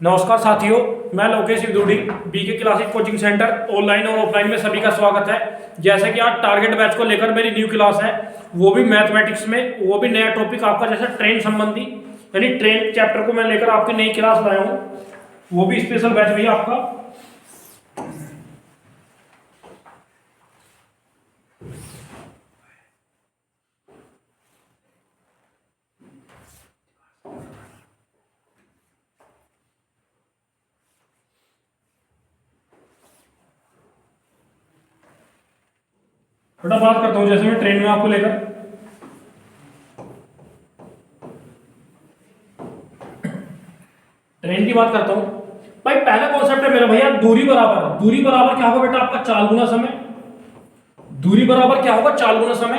नमस्कार साथियों, मैं Lokesh Vidudi BK classes coaching centre online और ऑफलाइन में सभी का स्वागत है। जैसे कि आज टारगेट बैच को लेकर मेरी न्यू क्लास है, वो भी मैथमेटिक्स में, वो भी नया टॉपिक आपका जैसे ट्रेन संबंधी, यानी ट्रेन चैप्टर को मैं लेकर आपकी नई क्लास लाया हूँ। वो भी स्पेशल बैच भी आपका। थोड़ा बात करता हूँ जैसे मैं ट्रेन में आपको लेकर ट्रेन की बात करता हूँ। भाई पहला कॉन्सेप्ट है मेरा भैया, दूरी बराबर। दूरी बराबर क्या होगा बेटा? आपका चाल गुना समय। दूरी बराबर क्या होगा? चाल गुना समय।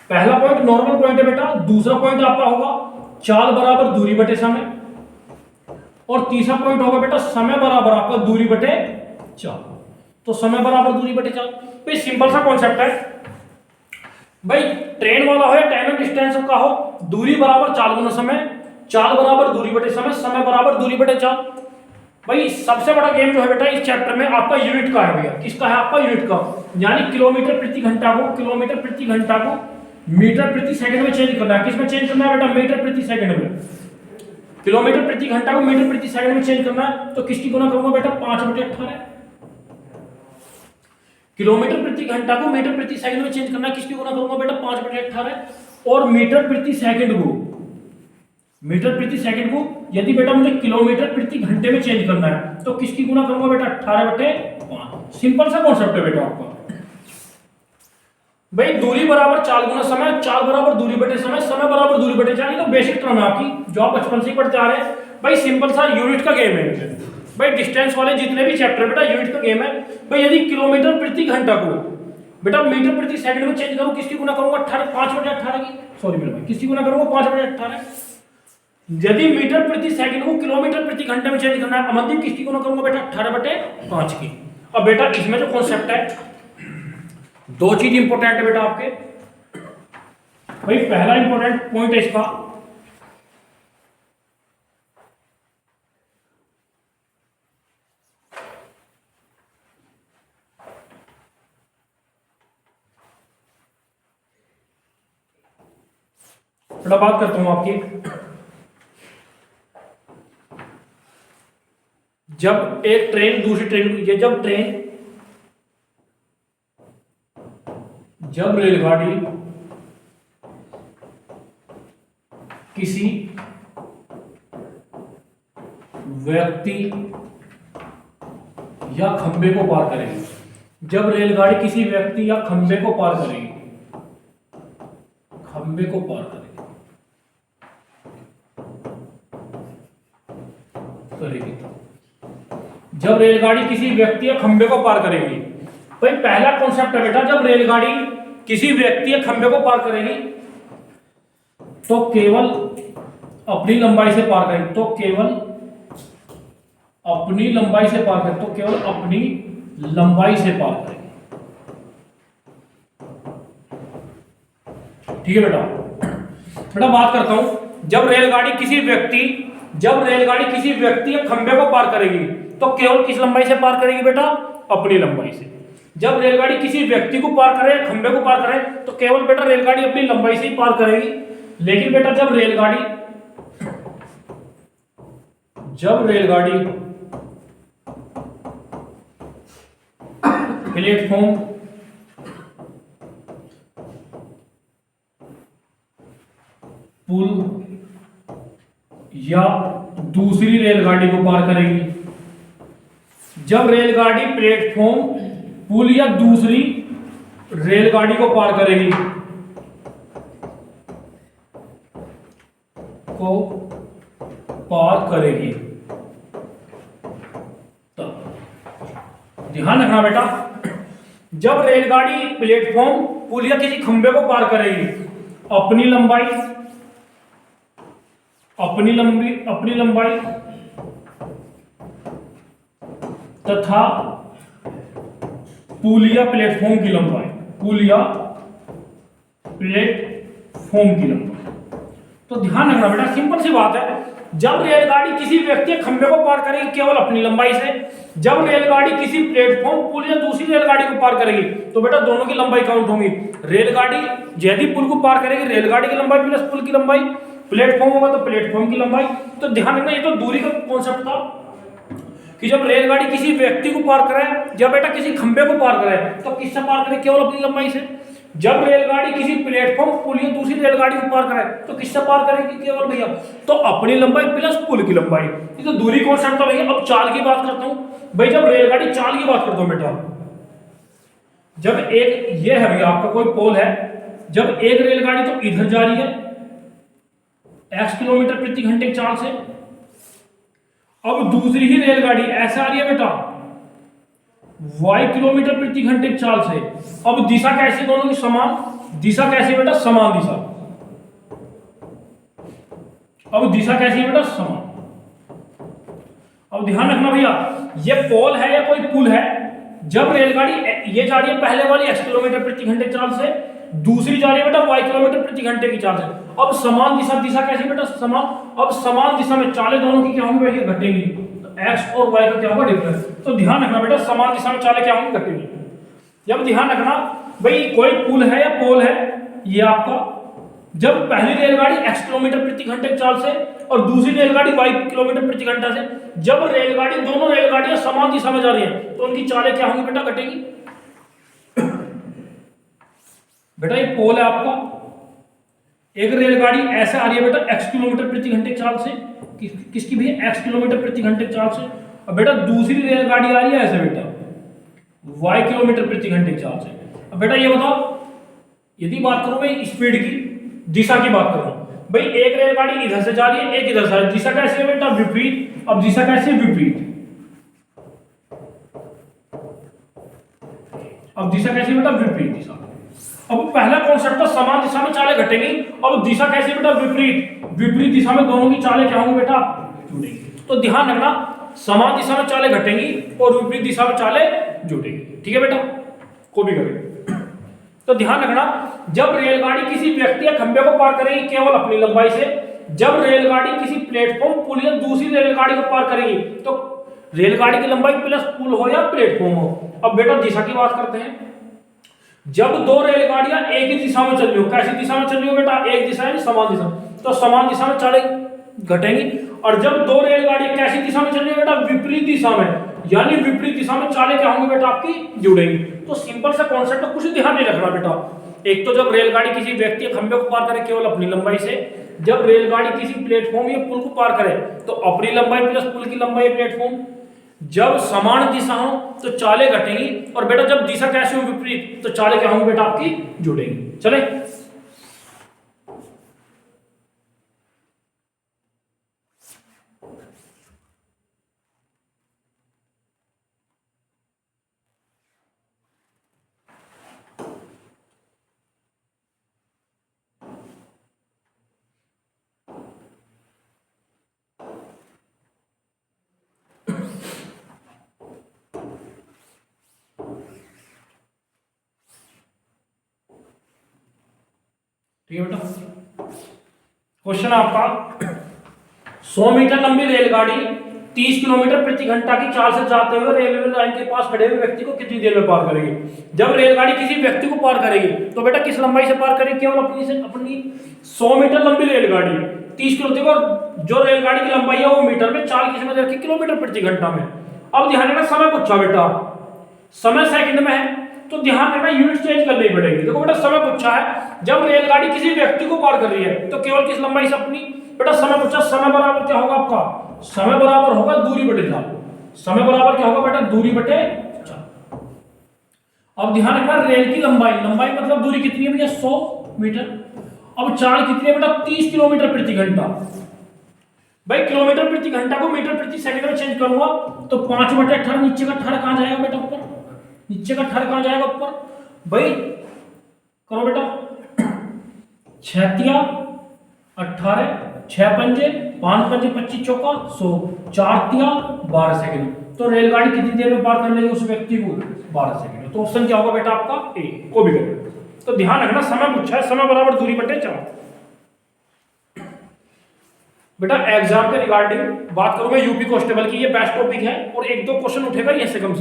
पहला पॉइंट नॉर्मल पॉइंट है बेटा। दूसरा पॉइंट आपका होगा चाल बराबर दूरी बटे समय। और तीसरा पॉइंट होगा बेटा समय बराबर आपका दूरी बटे चाल। तो समय बराबर दूरी बटे चाल। भाई सिंपल सा कॉन्सेप्ट है भाई। ट्रेन वाला हो या टाइम एंड डिस्टेंस का हो, दूरी बराबर चाल गुना समय, चाल बराबर दूरी बटे समय, समय बराबर दूरी बटे चाल। भाई सबसे बड़ा गेम जो है बेटा इस चैप्टर में आपका यूनिट का है भैया। किसका है? आपका यूनिट का। यानी किलोमीटर प्रति घंटा को मीटर प्रति सेकंड में चेंज करना है। किस में चेंज करना है बेटा? मीटर प्रति सेकंड में। किलोमीटर प्रति घंटा को मीटर प्रति सेकंड में चेंज करना है, तो किसकी गुना करूंगा बेटा? 5/18। किलोमीटर प्रति घंटा को मीटर प्रति सेकंड में चेंज करना है, किसकी गुना करूंगा बेटा? 5/18। और मीटर प्रति सेकंड को यदि बेटा मुझे किलोमीटर प्रति घंटे में चेंज करना है, तो किसकी गुना करूंगा बेटा? 18/5। सिंपल सा कॉन्सेप्ट है बेटा आपका। भाई दूरी बराबर चाल गुना समय, चाल बराबर दूरी बटे समय, समय बराबर दूरी बटे चाल। ये तो बेसिक टर्म है आपकी जो आप बचपन से ही पढ़ते आ रहे हैं। भाई सिंपल सा यूनिट का गेम है। भाई डिस्टेंस वाले जितने भी चैप्टर बेटा यूनिट का गेम है। भाई यदि किलोमीटर प्रति घंटा को बेटा मीटर प्रति सेकंड में चेंज करूं, किसकी गुना करूंगा? 5/18 की। सॉरी मेरे भाई, किसकी गुना करूंगा? 5/18। यदि मीटर प्रति सेकंड को किलोमीटर प्रति घंटे में चेंज करना है, अमनदीप किसकी गुना करूंगा बेटा? 18/5 की। अब बेटा इसमें जो कॉन्सेप्ट है, दो चीज इंपॉर्टेंट है बेटा आपके। भाई पहला इंपॉर्टेंट पॉइंट है इसका, थोड़ा बात करता हूं आपकी। जब एक ट्रेन दूसरी ट्रेन, जब रेलगाड़ी किसी व्यक्ति या खंबे को पार करेगी, जब रेलगाड़ी किसी व्यक्ति या खंबे को पार करेगी, जब रेलगाड़ी किसी व्यक्ति या खंबे को पार करेगी। भाई पहला कॉन्सेप्ट है बेटा, जब रेलगाड़ी किसी व्यक्ति या खंबे को पार करेगी तो केवल अपनी लंबाई से पार करेगी, तो केवल अपनी लंबाई से पार करेगी, तो केवल अपनी लंबाई से पार करेगी। ठीक है बेटा। बेटा बात करता हूं, जब रेलगाड़ी किसी व्यक्ति या खंबे को पार करेगी तो केवल किस लंबाई से पार करेगी बेटा? अपनी लंबाई से। जब रेलगाड़ी किसी व्यक्ति को पार करे, खंबे को पार करे, तो केवल बेटा रेलगाड़ी अपनी लंबाई से ही पार करेगी। लेकिन बेटा जब रेलगाड़ी प्लेटफॉर्म पुल या दूसरी रेलगाड़ी को पार करेगी, जब रेलगाड़ी प्लेटफॉर्म पुल या दूसरी रेलगाड़ी को पार करेगी तब ध्यान रखना बेटा, जब रेलगाड़ी प्लेटफॉर्म पुल या किसी खंबे को पार करेगी, अपनी लंबाई तथा पुल या प्लेटफॉर्म की लंबाई, तो ध्यान रखना बेटा, सिंपल सी बात है। जब रेलगाड़ी किसी व्यक्ति के खंभे को पार करेगी केवल अपनी लंबाई से, जब रेलगाड़ी किसी प्लेटफॉर्म, पुल या दूसरी रेलगाड़ी को पार करेगी तो बेटा दोनों की लंबाई काउंट होगी। रेलगाड़ी यदि पुल को पार करेगी, रेलगाड़ी की लंबाई प्लस पुल की लंबाई, प्लेटफॉर्म होगा तो प्लेटफॉर्म की लंबाई। तो ध्यान रखना, ये तो दूरी का कॉन्सेप्ट था कि जब रेलगाड़ी किसी व्यक्ति को पार करे या बेटा किसी खंभे को पार करे तो किससे पार करे, केवल अपनी लंबाई से। जब रेलगाड़ी किसी प्लेटफॉर्म, पुल या दूसरी रेलगाड़ी को पार करे तो किससे पार करेगी, केवल भैया तो अपनी लंबाई प्लस पुल की लंबाई। ये तो दूरी कॉन्सेप्ट था भैया। अब चाल की बात करता हूं भाई, जब रेलगाड़ी चाल की बात करता हूं बेटा, जब एक ये है भैया आपका कोई पोल है, जब एक रेलगाड़ी तो इधर जा रही है x किलोमीटर प्रति घंटे की चाल से, अब दूसरी ही रेलगाड़ी ऐसे आ रही है बेटा y किलोमीटर प्रति घंटे की चाल से। अब दिशा कैसी, दोनों की समान दिशा कैसी बेटा, समान दिशा। अब दिशा कैसी बेटा, समान। अब ध्यान रखना भैया, ये पोल है या कोई पुल है, जब रेलगाड़ी ये जा रही है पहले वाली x किलोमीटर प्रति घंटे की चाल से, दूसरी जा रही है बेटा y किलोमीटर प्रति घंटे की चाल से। अब समान दिशा, दिशा कैसी बेटा, समान। अब समान दिशा में चालें दोनों की क्या होंगी बेटा, घटेंगी। तो x और y का क्या होगा, डिफरेंस। तो ध्यान रखना बेटा, समान दिशा में चालें क्या होंगी, घटेंगी। जब ध्यान रखना भाई, कोई पुल है या पोल है ये आपका, जब पहली रेलगाड़ी x किलोमीटर प्रति घंटे की चाल से और दूसरी रेलगाड़ी y किलोमीटर प्रति घंटा से, जब रेलगाड़ी, दोनों रेलगाड़ियां समान दिशा में जा रही हैं तो उनकी चालें क्या होंगी बेटा, घटेंगी। बेटा ये पोल है आपका, एक रेलगाड़ी ऐसे आ रही है बेटा x किलोमीटर प्रति घंटे की चाल से, किसकी भी x किलोमीटर प्रति घंटे की चाल से, और बेटा दूसरी रेलगाड़ी आ रही है ऐसे बेटा y किलोमीटर प्रति घंटे की चाल से। अब बेटा ये बताओ, यदि बात करूं मैं स्पीड की, दिशा की बात करूं भाई, एक रेलगाड़ी इधर से जा रही है, एक इधर से, दिशा कैसी है बेटा, विपरीत। अब दिशा कैसी है, विपरीत। अब दिशा कैसी बेटा, विपरीत दिशा। अब पहला कॉन्सेप्ट था समान दिशा में चालें घटेंगी, अब दिशा कैसी बेटा, विपरीत। विपरीत दिशा में दोनों की चालें क्या होंगी बेटा, जुड़ेंगी। तो ध्यान रखना, समान दिशा में चालें घटेंगी और विपरीत दिशा में चालें जुड़ेंगी। ठीक है बेटा, को भी करेंगे। तो ध्यान रखना, जब रेलगाड़ी किसी व्यक्ति या खंभे को पार करेगी केवल अपनी लंबाई से, जब रेलगाड़ी किसी प्लेटफॉर्म, पुल या दूसरी रेलगाड़ी को पार करेगी तो रेलगाड़ी की लंबाई प्लस पुल हो या प्लेटफॉर्म हो। अब बेटा दिशा की बात करते हैं, जब दो रेलगाड़ियां एक ही दिशा में चल रही हो, कैसी दिशा में चल रही हो बेटा, एक दिशा है समान दिशा, तो समान दिशा में चालें घटेंगी। और जब दो रेलगाड़ियां कैसी दिशा में चल रही है बेटा, विपरीत दिशा में, यानी विपरीत दिशा में चालें क्या होंगी बेटा, आपकी जुड़ेंगी। तो सिंपल सा कॉन्सेप्ट है, कुछ ध्यान नहीं रखना बेटा। एक तो जब रेलगाड़ी किसी व्यक्ति या खंभे को पार करे केवल अपनी लंबाई से, जब रेलगाड़ी किसी प्लेटफॉर्म या पुल को पार करे तो अपनी लंबाई प्लस पुल की लंबाई प्लेटफॉर्म। जब समान दिशा हो तो चालें घटेंगी, और बेटा जब दिशा कैसी हो, विपरीत, तो चालें क्या होंगी बेटा, आपकी जुड़ेंगी। चले, ठीक है बेटा। क्वेश्चन आपका, 100 मीटर लंबी रेलगाड़ी 30 किलोमीटर प्रति घंटा की चाल से जाते हुए रेलवे लाइन के पास खड़े हुए व्यक्ति को कितनी देर में पार करेगी। जब रेलगाड़ी किसी व्यक्ति को पार करेगी तो बेटा किस लंबाई से पार करेगी, केवल अपनी से, अपनी 100 मीटर लंबी रेलगाड़ी 30 किलोमीटर, और जो रेलगाड़ी की लंबाई है वो मीटर में, चाल किस में दे रखी, किलोमीटर प्रति घंटा में। अब ध्यान रखना, समय पूछा बेटा, समय सेकंड में है तो ध्यान रखना यूनिट चेंज करनी पड़ेगी। देखो बेटा समय पूछा है, जब रेलगाड़ी किसी व्यक्ति को पार कर रही है तो केवल किस लंबाई से, अपनी। बेटा समय पूछा, समय बराबर क्या होगा आपका, समय बराबर होगा दूरी बटे चाल। समय बराबर क्या होगा बेटा, दूरी बटे चाल। अब ध्यान रखना, रेल की लंबाई, लंबाई मतलब दूरी कितनी है भैया, 100 मीटर। अब चाल कितनी है बेटा, 30 किलोमीटर प्रति घंटा। भाई किलोमीटर प्रति घंटा को मीटर प्रति सेकंड में चेंज करूंगा तो 5/18, नीचे का 18 कहां जाएगा बेटा, ऊपर। नीचे का 18 कहां जाएगा, ऊपर। भाई करो बेटा, 6 18, 6 पंजे 5 पंजे 25 चौका 100, 4 12 सेकंड। तो रेलगाड़ी कितनी देर में पार कर लेगी उस व्यक्ति को, 12 सेकंड। तो ऑप्शन क्या होगा बेटा आपका, ए। को भी करें। तो ध्यान रखना, समय पूछा है, समय बराबर दूरी बटे चाल। बेटा एग्जाम के रिगार्डिंग बात करूं मैं यूपी कांस्टेबल की, ये बेस्ट टॉपिक है और एक दो क्वेश्चन उठेगा ये से कम,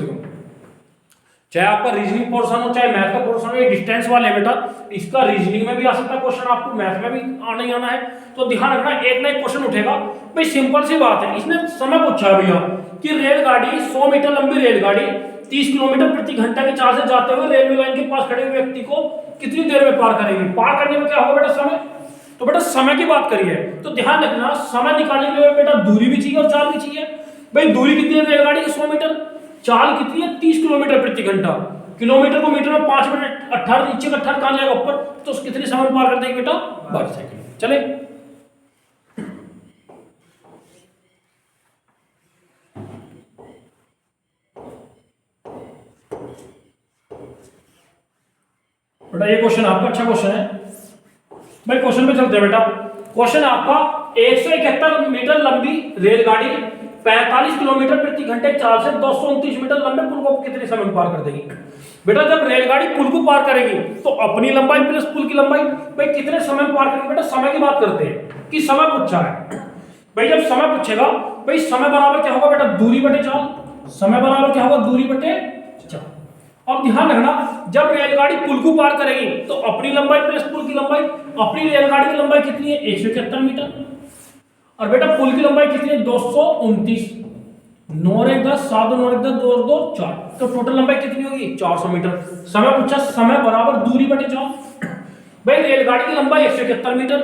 चाहे आपका रीजनिंग पोर्शन हो चाहे मैथ का पोर्शन हो। ये डिस्टेंस वाले बेटा, इसका रीजनिंग में भी आ सकता है क्वेश्चन, आपको मैथ में भी आना ही आना है। तो ध्यान रखना, एक ना एक क्वेश्चन उठेगा। भाई सिंपल सी बात है, इसने समय पूछा है भैया कि रेलगाड़ी 100 मीटर लंबी रेलगाड़ी 30 किलोमीटर प्रति घंटा की चाल से जाते हुए रेलवे लाइन के पास खड़े हुए व्यक्ति को कितनी देर में पार करेगी। पार करने में क्या होगा बेटा, समय। तो बेटा समय की बात करिए तो ध्यान रखना, समय निकालने के लिए बेटा दूरी भी चाहिए और चाल भी चाहिए। भाई दूरी कितनी है रेलगाड़ी की, 100 मीटर। चाल कितनी है, 30 किलोमीटर प्रति घंटा। किलोमीटर को मीटर में 5 मिनट 18, नीचे का 18 कहां जाएगा ऊपर, तो कितने समय पार कर देंगे बेटा, 12 सेकंड। चले बेटा, ये क्वेश्चन आपका अच्छा क्वेश्चन है। भाई क्वेश्चन पे चलते हैं बेटा। क्वेश्चन आपका 171 मीटर लंबी रेलगाड़ी 45 किलोमीटर प्रति घंटे चाल से 229 मीटर लंबे पुल को कितने समय में पार कर देगी। बेटा जब रेलगाड़ी पुल को पार करेगी तो अपनी लंबाई प्लस पुल की लंबाई, भाई कितने समय में पार करेगी। बेटा समय की बात करते हैं कि समय पूछा है। भाई जब समय पूछेगा, भाई समय बराबर क्या होगा बेटा, दूरी बटे चाल। समय बराबर क्या होगा, दूरी बटे चाल। अब ध्यान रखना, जब रेलगाड़ी पुल को पार करेगी तो अपनी लंबाई प्लस पुल की लंबाई, अपनी रेलगाड़ी की लंबाई कितनी है, 171 मीटर। और बेटा पुल की लंबाई कितनी है, 229। 9 1 10 7 9 1 10 2 2 4, तो टोटल लंबाई कितनी होगी, 400 मीटर। समय पूछा, समय बराबर दूरी बटे चाल। भाई रेलगाड़ी की लंबाई 171 मीटर,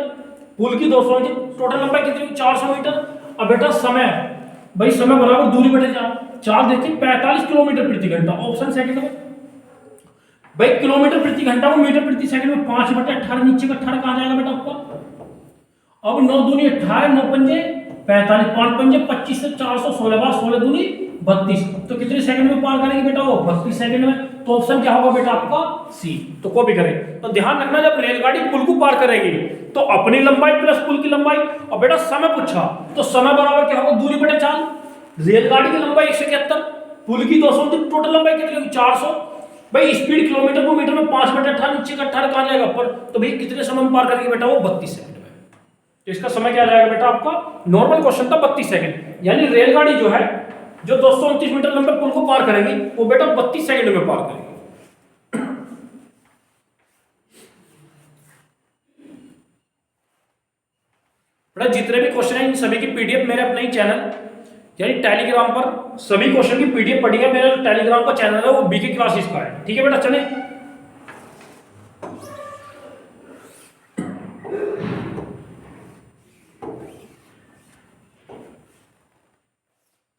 पुल की 229, टोटल लंबाई कितनी होगी, 400 मीटर। अब बेटा समय, भाई समय बराबर दूरी बटे चाल। चाल देखिए 45 किलोमीटर प्रति घंटा, ऑप्शन सेकंड में। भाई किलोमीटर प्रति घंटा को मीटर प्रति सेकंड में 5 बटे 18, नीचे का 18 कहां जाएगा बेटा ऊपर। अब 9 दूनी 18, 9 पंजे 45, 5 पंजे 25 से 400, 16 बार 16 दूनी 32, तो कितने सेकंड में पार करेगी बेटा वो, 32 सेकंड में। तो ऑप्शन क्या होगा बेटा आपका, सी। तो कॉपी करें। तो ध्यान रखना, जब रेलगाड़ी पुल को पार करेगी तो अपनी लंबाई प्लस पुल की लंबाई। और बेटा समय पूछा तो समय बराबर क्या होगा, दूरी बटे चाल। रेलगाड़ी की लंबाई 171, पुल की 200, टोटल लंबाई कितनी होगी, 400। भाई स्पीड किलोमीटर को मीटर में 5 बटे 18, नीचे का 18 कहां जाएगा ऊपर, तो भाई कितने समय में पार करेगी बेटा वो, 32 सेकंड में। तो इसका समय क्या जाएगा बेटा आपका, नॉर्मल क्वेश्चन था 32 सेकंड, यानी रेलगाड़ी जो है जो 229 मीटर लंबे पुल को पार करेगी वो बेटा 32 सेकंड में पार करेगी। बेटा जितने भी क्वेश्चन है इन सभी की पीडीएफ मेरे अपने ही चैनल यानी टेलीग्राम पर, सभी क्वेश्चन की पीडीएफ पड़ी है। मेरा टेलीग्राम का चैनल है वो बीके क्लासेस का है, ठीक है बेटा। चले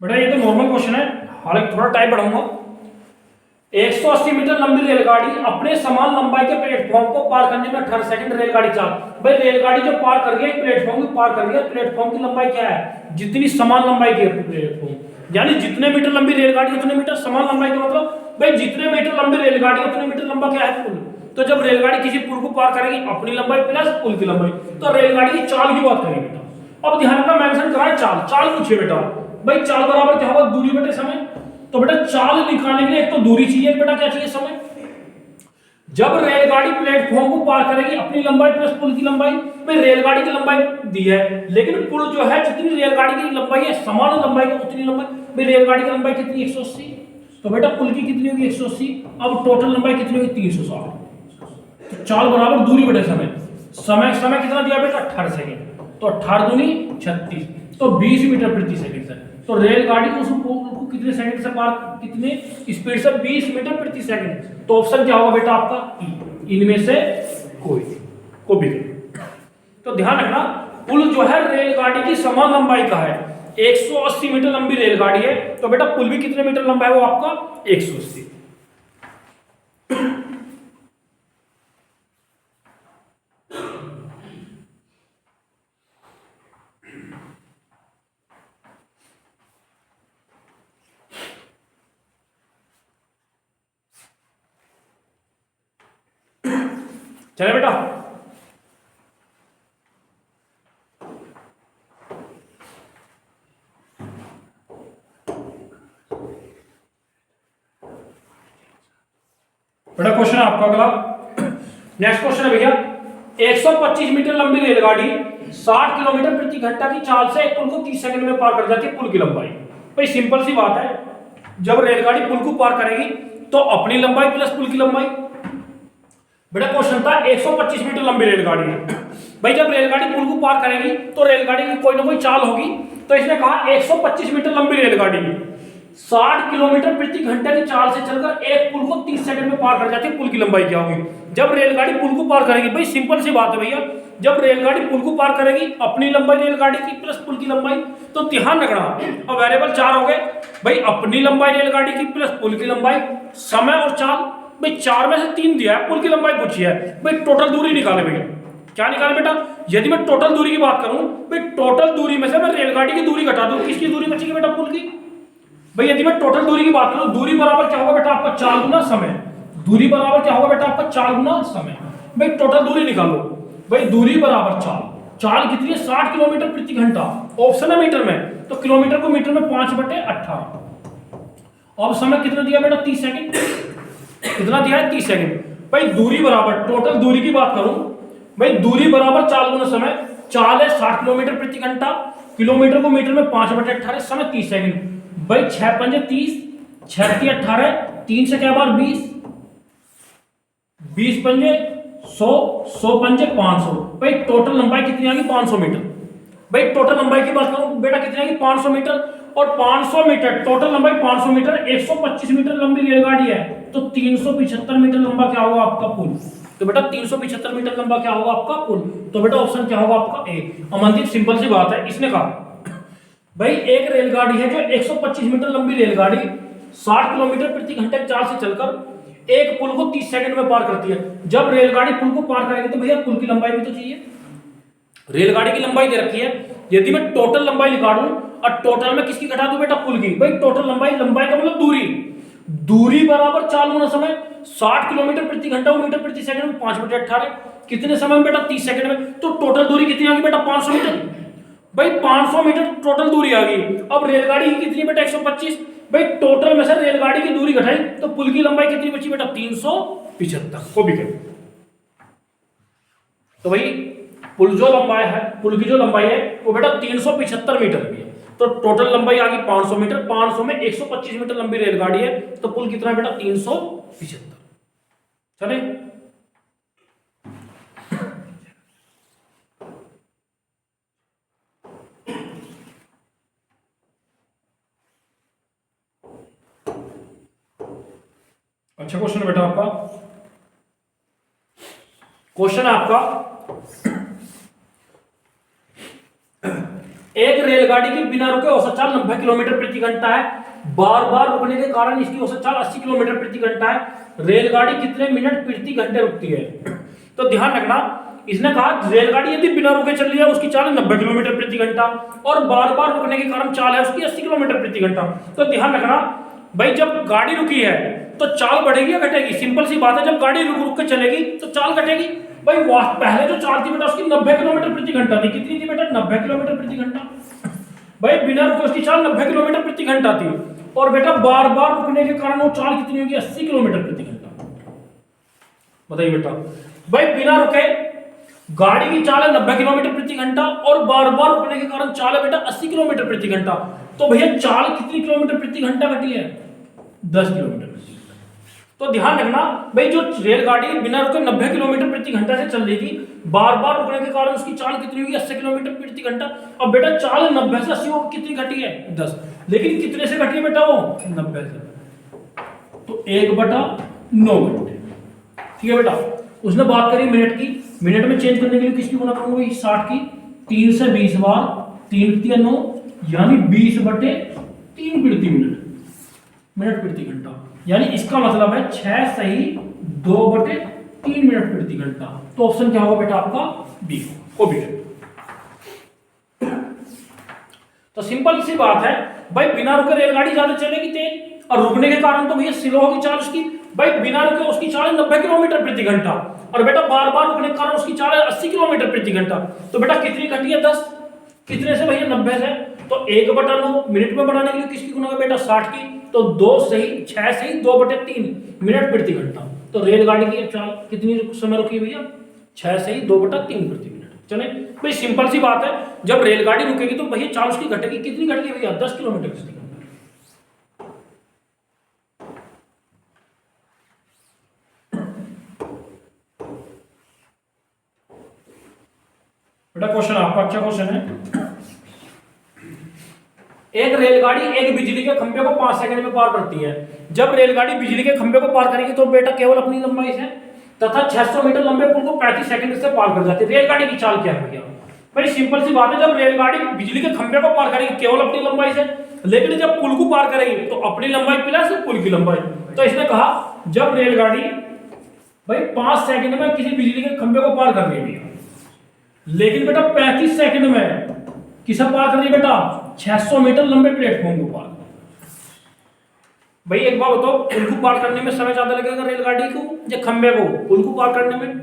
बेटा, ये तो नॉर्मल क्वेश्चन है, हालांकि थोड़ा टाइम बढ़ाऊंगा। 180 मीटर लंबी रेलगाड़ी अपने समान लंबाई के प्लेटफॉर्म को पार करने में 18 सेकंड रेलगाड़ी चाल। भाई रेलगाड़ी जो पार कर रही है प्लेटफॉर्म को पार कर रही है, प्लेटफॉर्म की लंबाई क्या है, जितनी समान लंबाई की प्लेटफॉर्म, यानी जितने मीटर लंबी रेलगाड़ी उतने मीटर समान लंबाई का मतलब, भाई जितने मीटर लंबी रेलगाड़ी उतने मीटर लंबा क्या है, पुल। तो जब रेलगाड़ी किसी पुल को पार करेगी अपनी लंबाई प्लस पुल की लंबाई, तो रेलगाड़ी की चाल की बात करेंगे बेटा। अब ध्यान रखना, मेंशन करा है चाल, चाल पूछिए बेटा। भाई चाल बराबर क्या होगा, दूरी बटे समय। तो बेटा चाल निकालने के लिए एक तो दूरी चाहिए, बेटा क्या चाहिए, समय। जब रेलगाड़ी प्लेटफॉर्म को पार करेगी अपनी लंबाई प्लस पुल की लंबाई, में रेलगाड़ी की लंबाई दी है लेकिन पुल जो है जितनी रेलगाड़ी की लंबाई है समान लंबाई की उतनी लंबाई, में रेलगाड़ी की लंबाई कितनी, 180, तो बेटा पुल की कितनी होगी, 180। अब टोटल लंबाई कितनी होगी, 360। तो चाल बराबर दूरी बटे समय। समय कितना दिया बेटा, 18 सेकंड, तो 18 दूनी 36, तो 20 मीटर प्रति सेकंड से। तो रेलगाड़ी उस पुल को कितने सेकंड से पार, कितने स्पीड से, 20 मीटर प्रति सेकंड। तो ऑप्शन क्या होगा बेटा आपका, ई। इनमें से कोई भी। तो ध्यान रखना, पुल जो है रेलगाड़ी की समान लंबाई का है, 180 मीटर लंबी रेलगाड़ी है, तो बेटा पुल भी कितने मीटर लंबा है वो आपका, 180। चले बेटा, बड़ा क्वेश्चन है आपका अगला। नेक्स्ट क्वेश्चन है भैया, 125 मीटर लंबी रेलगाड़ी 60 किलोमीटर प्रति घंटा की चाल से एक पुल को 30 सेकंड में पार कर जाती है पुल की लंबाई। भाई सिंपल सी बात है, जब रेलगाड़ी पुल को पार करेगी तो अपनी लंबाई प्लस पुल की लंबाई। बेटा क्वेश्चन था 125 मीटर लंबी रेलगाड़ी है। भाई जब रेलगाड़ी पुल को पार करेगी तो रेलगाड़ी की कोई ना कोई चाल होगी, तो इसने कहा 125 मीटर लंबी रेलगाड़ी 60 किलोमीटर प्रति घंटे की चाल से चलकर एक पुल को 30 सेकंड में पार कर जाती है, पुल की लंबाई क्या होगी? जब रेलगाड़ी पुल को पार करेगी, भाई सिंपल सी बात है भैया, जब रेलगाड़ी पुल को पार करेगी अपनी लंबाई रेलगाड़ी की प्लस पुल की लंबाई। तो ध्यान रखना, अब वेरिएबल 4 हो गए भाई, अपनी लंबाई रेलगाड़ी की प्लस पुल की लंबाई, समय और चाल। भाई 4 में से 3 दिया है, पुल की लंबाई पूछी है, भाई टोटल दूरी निकाले भैया। क्या निकाले बेटा? यदि मैं टोटल दूरी की बात करूं, भाई टोटल दूरी में से मैं रेलगाड़ी की दूरी घटा दूं, किसकी दूरी बचेगी बेटा? पुल की। भाई यदि मैं टोटल दूरी की बात करूं, दूरी बराबर क्या होगा बेटा आपका? 4 गुना समय। दूरी बराबर क्या होगा बेटा आपका? 4 गुना समय। भाई टोटल दूरी निकालो, भाई दूरी बराबर चाल। चाल कितनी है? 60 किलोमीटर प्रति घंटा। ऑप्शन है मीटर में, तो किलोमीटर को मीटर में 5/18। अब समय कितना दिया बेटा? 30 सेकंड। कितना दिया है? 30 सेकंड। भाई दूरी बराबर, टोटल दूरी की बात करूं, भाई दूरी बराबर चाल गुना समय। चाल है 60 किलोमीटर प्रति घंटा, किलोमीटर को मीटर में 5/18, समय 30 सेकंड। भाई 6 पंजे 30, 6 × 18, 3 से क्या बार 20, 20 पंजे 100, 100 पंजे 500। भाई टोटल लंबाई कितनी आ गई? 500 मीटर। भाई टोटल लंबाई की बात करूं बेटा कितनी आ गई? 500 मीटर। और 500 मीटर टोटल लंबाई 500 मीटर, 125 मीटर लंबी रेलगाड़ी है, तो 375 मीटर लंबा क्या होगा आपका पुल? तो बेटा 375 मीटर लंबा क्या होगा आपका पुल? तो बेटा ऑप्शन क्या होगा आपका? ए। अमनदीप सिंपल सी बात है, इसने कहा भाई एक रेलगाड़ी है जो 125 मीटर लंबी रेलगाड़ी 60 किलोमीटर प्रति घंटे की चाल से चलकर एक पुल को 30 सेकंड में पार करती है। जब रेलगाड़ी पुल को पार करेगी तो भैया पुल की लंबाई भी तो चाहिए। रेलगाड़ी की लंबाई दे रखी है, यदि मैं टोटल लंबाई निकालूं और टोटल में किसकी घटा दूं बेटा? पुल की। भाई टोटल लंबाई, लंबाई का मतलब दूरी, दूरी बराबर चाल गुना समय। 60 किलोमीटर प्रति घंटा मीटर प्रति सेकंड में 5/18, कितने समय में बेटा? 30 सेकंड में। तो टोटल दूरी कितनी आ गई बेटा? 500 मीटर। भाई 500 मीटर टोटल दूरी आ गई। अब रेलगाड़ी की कितनी बेटा? 125। भाई टोटल में से रेलगाड़ी की दूरी घटाई तो पुल की लंबाई कितनी बची बेटा? 375 को भी करें। तो भाई पुल जो लंबाई है, पुल की जो लंबाई है वो बेटा 375 मीटर की है। तो टोटल लंबाई आ गई 500 मीटर। 500 में 125 मीटर लंबी रेलगाड़ी है, तो पुल कितना बेटा? 375। चले अच्छा क्वेश्चन है बेटा आपका। क्वेश्चन है आपका, एक रेलगाड़ी की बिना रुके औसत चाल 90 किलोमीटर प्रति घंटा है, बार बार रुकने के कारण इसकी औसत चाल 80 किलोमीटर प्रति घंटा है। रेलगाड़ी कितने मिनट प्रति घंटे रुकती है? तो ध्यान रखना, इसने कहा रेलगाड़ी यदि बिना रुके चल रही है उसकी चाल 90 किलोमीटर प्रति घंटा और बार बार रुकने के कारण चाल है उसकी 80 किलोमीटर प्रति घंटा। तो ध्यान रखना भाई, जब गाड़ी रुकी है तो चाल बढ़ेगी या घटेगी? सिंपल सी बात है, जब गाड़ी रुक रुक के चलेगी तो चाल घटेगी। भाई पहले जो चाल थी बेटा उसकी 90 किलोमीटर प्रति घंटा थी। कितनी थी बेटा? 90 किलोमीटर प्रति घंटा। भाई बिना रुके उसकी चाल 90 किलोमीटर प्रति घंटा थी, और बेटा बार बार रुकने के कारण वो चाल कितनी होगी? 80 किलोमीटर प्रति घंटा। बताइए बेटा, भाई बिना रुके गाड़ी की चाल है 90 किलोमीटर प्रति घंटा और बार बार रुकने के कारण चाल है बेटा 80 किलोमीटर प्रति घंटा। तो भैया चाल कितनी किलोमीटर प्रति घंटा घटी है? 10 किलोमीटर। तो ध्यान रखना भाई, जो रेलगाड़ी बिना रुके 90 किलोमीटर प्रति घंटा से चल रही थी, बार बार रुकने के कारण उसकी चाल कितनी होगी? 80 किलोमीटर प्रति घंटा। अब बेटा चाल 90 से 80 कितनी घटी है? 10। लेकिन कितने से घटी है बेटा? वो 90 से। तो 1/9 घंटे। ठीक है बेटा। उसने बात करी मिनट की, मिनट में चेंज करने के लिए किसकी गुना करूंगा? 60 की। 3 से 20 बार, 3 × 9 यानी 20/3 प्रति मिनट, मिनट प्रति घंटा। यानी इसका मतलब है 6 सही 2/3 मिनट प्रति घंटा। तो ऑप्शन क्या होगा बेटा आपका? बी को भी। तो सिंपल सी बात है भाई, बिना रुके रेलगाड़ी ज्यादा चलेगी तेज, और रुकने के कारण तो भैया स्लो होगी चाल उसकी। भाई बिना रुके उसकी चाल 90 किलोमीटर प्रति घंटा, और बेटा बार बार रुकने के कारण उसकी चाल 80 किलोमीटर प्रति घंटा। तो बेटा कितनी घटी है? 10। कितने से भैया? 90 से। तो 1/9 मिनट में बढ़ाने के लिए किसकी गुना होगा बेटा? 60 की। तो 2 सही 6 सही 2/3 मिनट प्रति घंटा। तो रेलगाड़ी की चाल कितनी समय रुकी भैया? 6 सही 2/3 प्रति मिनट। चले भाई, सिंपल सी बात है, जब रेलगाड़ी रुकेगी तो भैया चाल उसकी घटेगी, कितनी घटेगी भैया? 10 किलोमीटर प्रति घंटा। बेटा क्वेश्चन आपका अच्छा क्वेश्चन है। एक रेलगाड़ी एक बिजली के खंभे को 5 सेकंड में पार करती है। जब रेलगाड़ी बिजली के खंभे को पार करेगी तो बेटा केवल अपनी लंबाई से तथा 600 मीटर लंबे पुल को 35 सेकंड से पार कर जाती है। रेलगाड़ी की चाल क्या है भैया? भाई सिंपल सी बात है, जब रेलगाड़ी बिजली के खंभे को पार करेगी केवल अपनी लंबाई से, लेकिन जब पुल को पार करेगी तो अपनी लंबाई प्लस पुल की लंबाई। तो इसने कहा जब रेलगाड़ी भाई 5 सेकंड में किसी बिजली के खंभे को पार कर रही है, लेकिन बेटा 35 सेकंड में किसे पार कर रही है बेटा? 600 मीटर लंबे प्लेटफॉर्म को पार। भाई एक बात बताओ, पुल को पार करने में समय ज्यादा लगेगा रेलगाड़ी को या खंभे को? पुल को पार करने में।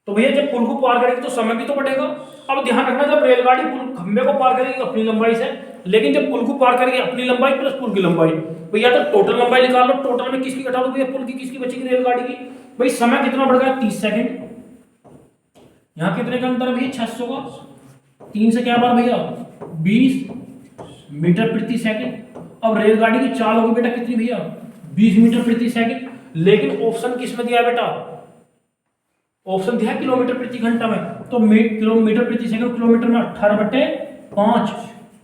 तो भैया जब पुल को पार करेगी तो समय भी तो बढ़ेगा। अब ध्यान रखना, जब रेलगाड़ी पुल खंभे को पार करेगी अपनी लंबाई से, लेकिन जब पुल को पार करेगी अपनी लंबाई प्लस पुल की लंबाई। भैया तो टोटल लंबाई निकाल लो, टोटल में किसकी घटा दो भैया? पुल की। किसकी बचेगी? रेलगाड़ी की। भाई समय कितना बढ़ गया? 30 सेकंड। यहाँ कितने का अंतर है भैया? 600 का। 3 से क्या बार भैया? 20 मीटर प्रति सेकंड। अब रेलगाड़ी की चाल होगी बेटा कितनी भैया? 20 मीटर प्रति सेकंड। लेकिन ऑप्शन किस में दिया बेटा? ऑप्शन दिया किलोमीटर प्रति घंटा में। तो किलोमीटर प्रति सेकंड किलोमीटर में 18/5,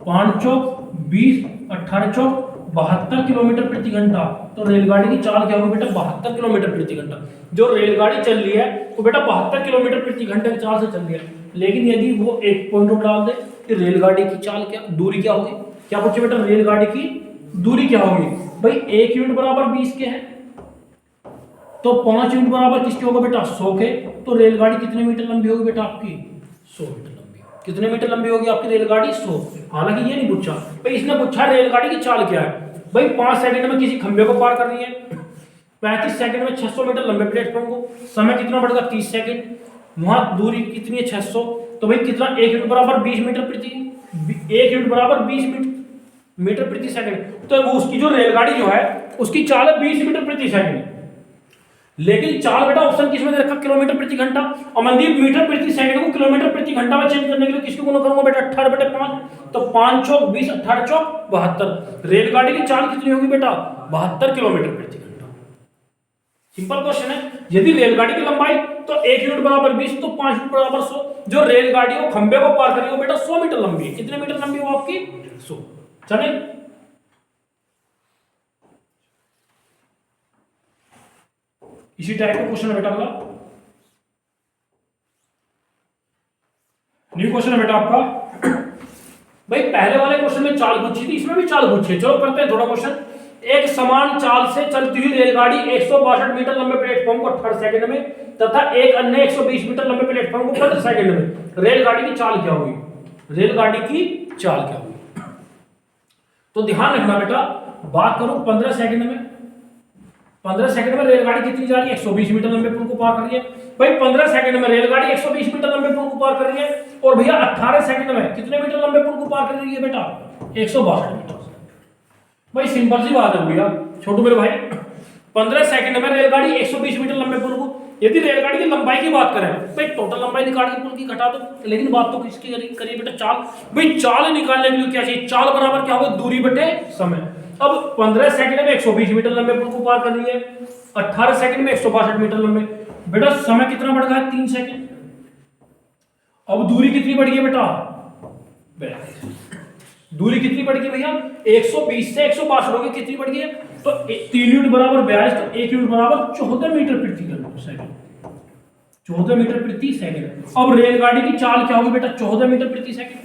5 चौक 20, 18 चौक 72 किलोमीटर प्रति घंटा। तो रेलगाड़ी की चाल क्या होगी बेटा? 72 किलोमीटर प्रति घंटा। जो रेलगाड़ी चल रही है वो बेटा 72 किलोमीटर प्रति घंटे की चाल से चल रही है। लेकिन यदि वो एक पॉइंट आउट डाल दे कि रेलगाड़ी की चाल क्या, दूरी क्या होगी? क्या पूछे बेटा? रेलगाड़ी की दूरी क्या होगी? भाई 1 यूनिट बराबर 20 के है, तो 5 यूनिट बराबर किसके होगा बेटा? 100 के। तो रेलगाड़ी कितने मीटर लंबी होगी बेटा आपकी? 100 मीटर लंबी। कितने मीटर लंबी होगी आपकी रेलगाड़ी? 100। हालांकि ये नहीं पूछा भाई, इसने पूछा रेलगाड़ी की चाल क्या है। भाई 5 सेकंड में किसी खंभे को पार कर रही है, 35 सेकंड में 600 मीटर लंबे प्लेटफॉर्म को, समय कितना बढ़ेगा? 30 सेकंड। वहां दूरी कितनी है? 600। तो भाई कितना? 1 यूनिट बराबर 20 मीटर प्रति, 1 यूनिट बराबर 20 मीटर प्रति सेकंड। तो उसकी जो रेलगाड़ी जो है उसकी चाल है 20 मीटर प्रति सेकंड। लेकिन चाल बेटा ऑप्शन किसमें दे रखा? किलोमीटर प्रति घंटा। और मनदीप मीटर प्रति सेकंड को किलोमीटर प्रति घंटा में चेंज करने के लिए किसको गुणा करूंगा बेटा? 18/5। तो 5 चौक 20, 18 चौक 72। रेलगाड़ी की चाल कितनी होगी बेटा? 72 किलोमीटर प्रति घंटा। सिंपल क्वेश्चन है। यदि रेलगाड़ी की लंबाई तो 1 यूनिट बराबर 20, तो 5 यूनिट बराबर 100। जो रेलगाड़ी को खंभे को पार करेगी वो बेटा 100 मीटर लंबी है। कितने मीटर लंबी हो आपकी? 100। चले इसी टाइप का क्वेश्चन है बेटा अगला। न्यू क्वेश्चन है बेटा आपका। भाई पहले वाले क्वेश्चन में चाल पूछी थी, इसमें भी चाल पूछी है। चलो करते हैं थोड़ा क्वेश्चन। एक समान चाल से चलती हुई रेलगाड़ी 162 मीटर लंबे प्लेटफॉर्म को 18 सेकंड में तथा एक अन्य 120 मीटर लंबे प्लेटफॉर्म को 15 सेकंड में, रेलगाड़ी की चाल क्या होगी? रेलगाड़ी की चाल क्या होगी? तो ध्यान रखना बेटा, बात करूं 15 सेकंड में, 15 सेकंड में रेलगाड़ी कितनी जा रही है? 120 मीटर लंबे पुल को पार कर रही है। भाई 15 सेकंड में रेलगाड़ी 120 मीटर लंबे पुल को पार कर रही है। और भैया 18 सेकंड में कितने मीटर लंबे पुल को पार कर रही है बेटा? 162 मीटर। भाई सिंपल सी बात है भैया, छोटू मेरे भाई, 15 सेकंड में रेलगाड़ी 120 मीटर लंबे पुल को, यदि रेलगाड़ी की लंबाई की बात करें भाई टोटल लंबाई निकाल के पुल की घटा दो। लेकिन बात तो किसकी करिए बेटा? चाल। भाई चाल निकालने के लिए क्या चाहिए? चाल बराबर क्या होगा? दूरी बटे समय। अब 15 सेकंड में 120 मीटर लंबे पुल को पार कर रही है, 18 सेकंड में 162 मीटर लंबे। बेटा समय कितना बढ़ गया? 3 सेकंड। अब दूरी कितनी बढ़ गई बेटा? 42। दूरी कितनी बढ़ गई भैया? 120 से 162 हो गई, कितनी बढ़ गई है? तो 3 यूनिट बराबर 42, तो 1 यूनिट बराबर 14 मीटर प्रति सेकंड। 14 मीटर प्रति सेकंड। अब रेलगाड़ी की चाल क्या होगी बेटा? 14 मीटर प्रति सेकंड।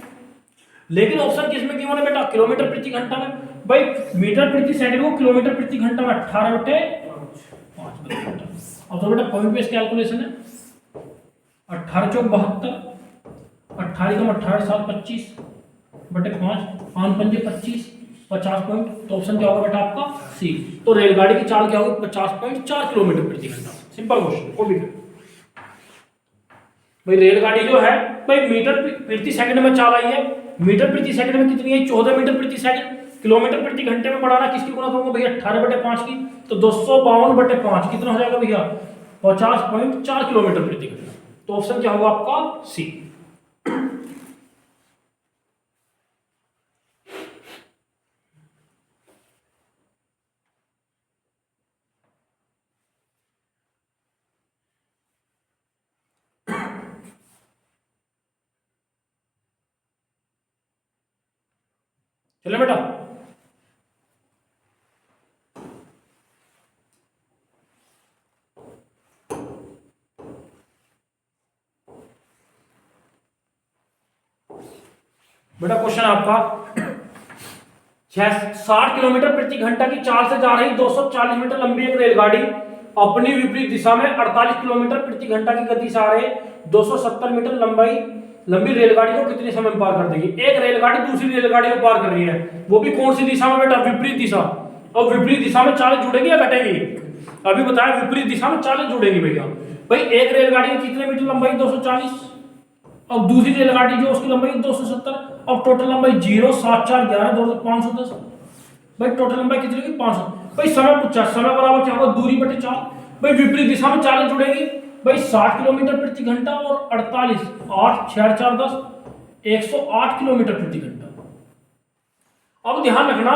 लेकिन ऑप्शन किसमें क्यों है बेटा? किलोमीटर प्रति घंटा में। भाई मीटर प्रति सेकंड को किलोमीटर प्रति घंटा में 18/5। अब तो बेटा पॉइंट बेस्ड कैलकुलेशन है। 18 चौक 72, 18 कम 18 7 25 बटे 5, 5 पंजे 25, 50 पॉइंट। तो ऑप्शन क्या होगा बेटा आपका? सी। तो रेलगाड़ी की चाल क्या होगी? 50.4 किलोमीटर प्रति घंटा। सिंपल क्वेश्चन को भी। भाई रेलगाड़ी जो है भाई मीटर प्रति सेकंड में चाल आई है, मीटर प्रति सेकंड में कितनी है? 14 मीटर प्रति सेकंड। किलोमीटर प्रति घंटे में बढ़ाना किसकी गुणा करूंगा भैया? 18/5 की। तो 252/5 कितना हो जाएगा भैया? 50.4 किलोमीटर प्रति घंटा। तो ऑप्शन क्या होगा आपका? सी। चले बेटा, बेटा क्वेश्चन आपका 60 किलोमीटर प्रति घंटा की चाल से जा रही 240 मीटर लंबी एक रेलगाड़ी अपनी विपरीत दिशा में 48 किलोमीटर प्रति घंटा की गति से आ रहे 270 मीटर लंबी रेलगाड़ी को कितने समय में पार कर देगी। एक रेलगाड़ी दूसरी रेलगाड़ी को पार कर रही है, वो भी कौन सी दिशा में बेटा, विपरीत दिशा। और विपरीत दिशा में चाल जुड़ेगी या घटेगी, अभी बताया विपरीत दिशा में चाल जुड़ेगी भैया। भाई एक रेलगाड़ी की कितने मीटर लंबाई 240, अब दूसरी रेलगाड़ी जो उसकी लंबाई 270, अब टोटल लंबाई 0 7 4 11 2 510। भाई टोटल लंबाई कितनी होगी 500। भाई समय पूछा, समय बराबर क्या होगा, दूरी बटे चाल। भाई विपरीत दिशा में चाल जुड़ेगी, भाई 60 किलोमीटर प्रति घंटा और 48 8 6 4 10 108 किलोमीटर प्रति घंटा। अब ध्यान रखना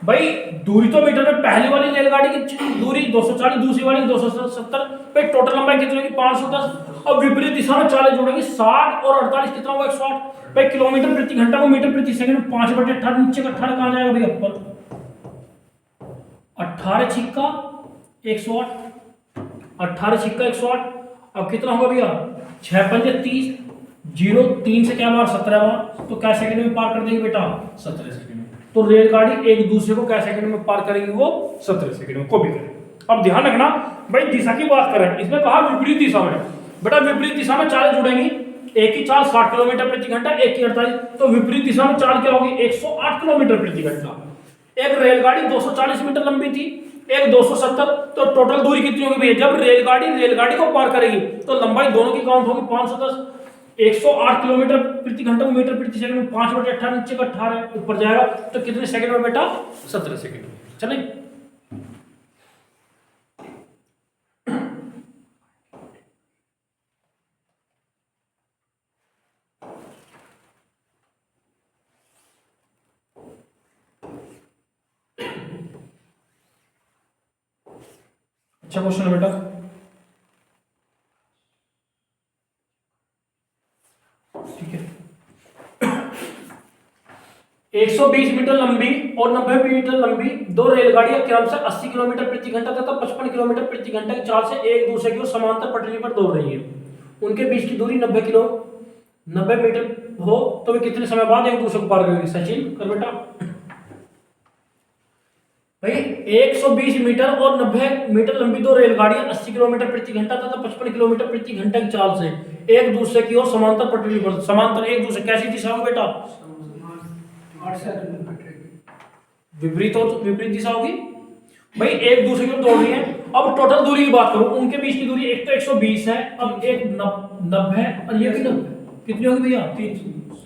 भाई, दूरी तो मीटर में पहली वाली रेलगाड़ी की दूरी 240, दूसरी वाली 270, भाई टोटल लंबाई कितनी होगी 510। अब विपरीत दिशा में चालें जुड़ेंगी, 60 और 48 कितना होगा 108। भाई किलोमीटर प्रति घंटा को मीटर प्रति सेकंड में 5/18, नीचे का 18 कहां जाएगा भाई, ऊपर 18 छिक्का 108, 18 छिक्का 108। अब कितना होगा भैया 6 पंजे 30, 0 3 से क्या बार 17 बार, तो क्या सेकंड में पार कर देंगे बेटा 17 सेकंड में। तो रेलगाड़ी एक दूसरे को क्या सेकंड में पार करेगी, वो 17 सेकंड में कॉपी करेगी। अब ध्यान रखना भाई, दिशा की बात करें, इसमें कहा विपरीत दिशा में, बेटा विपरीत दिशा में चालें जुड़ेंगी, एक की चाल 60 किलोमीटर प्रति घंटा, एक की 48, तो विपरीत दिशा में चाल क्या होगी 108 किलोमीटर प्रति घंटा। एक रेलगाड़ी 240 मीटर लंबी थी, एक 270, तो टोटल दूरी कितनी होगी भैया, जब रेलगाड़ी को पार करेगी तो लंबाई दोनों की काउंट होगी 510। 108 किलोमीटर प्रति घंटा को मीटर प्रति सेकंड में 5/18, नीचे का 18 ऊपर जाएगा, तो कितने सेकंड में बेटा 17 सेकंड में। चले अच्छा क्वेश्चन है बेटा, ठीक है। 120 मीटर लंबी और 90 मीटर लंबी दो रेलगाड़ियां क्रमशः 80 किलोमीटर प्रति घंटा तथा 55 किलोमीटर प्रति घंटा की चाल से एक दूसरे की ओर समांतर पटरी पर दौड़ रही है। उनके बीच की दूरी 90 मीटर हो तो वे कितने समय बाद एक दूसरे को पार करेंगे। सचिन कर बेटा। भाई 120 मीटर और 90 मीटर लंबी दो रेलगाड़ियां 80 किलोमीटर प्रति घंटा तथा 55 किलोमीटर प्रति घंटा की चाल से एक दूसरे की ओर समांतर पटरी पर, समांतर एक दूसरे, कैसी दिशा में बेटा, विपरीत दिशा होगी। भाई एक दूसरे की ओर दौड़ रही है। अब टोटल दूरी की बात करूं, उनके बीच की दूरी एक तो 120 है, अब एक 90 है और ये कितनी होगी भैया 300,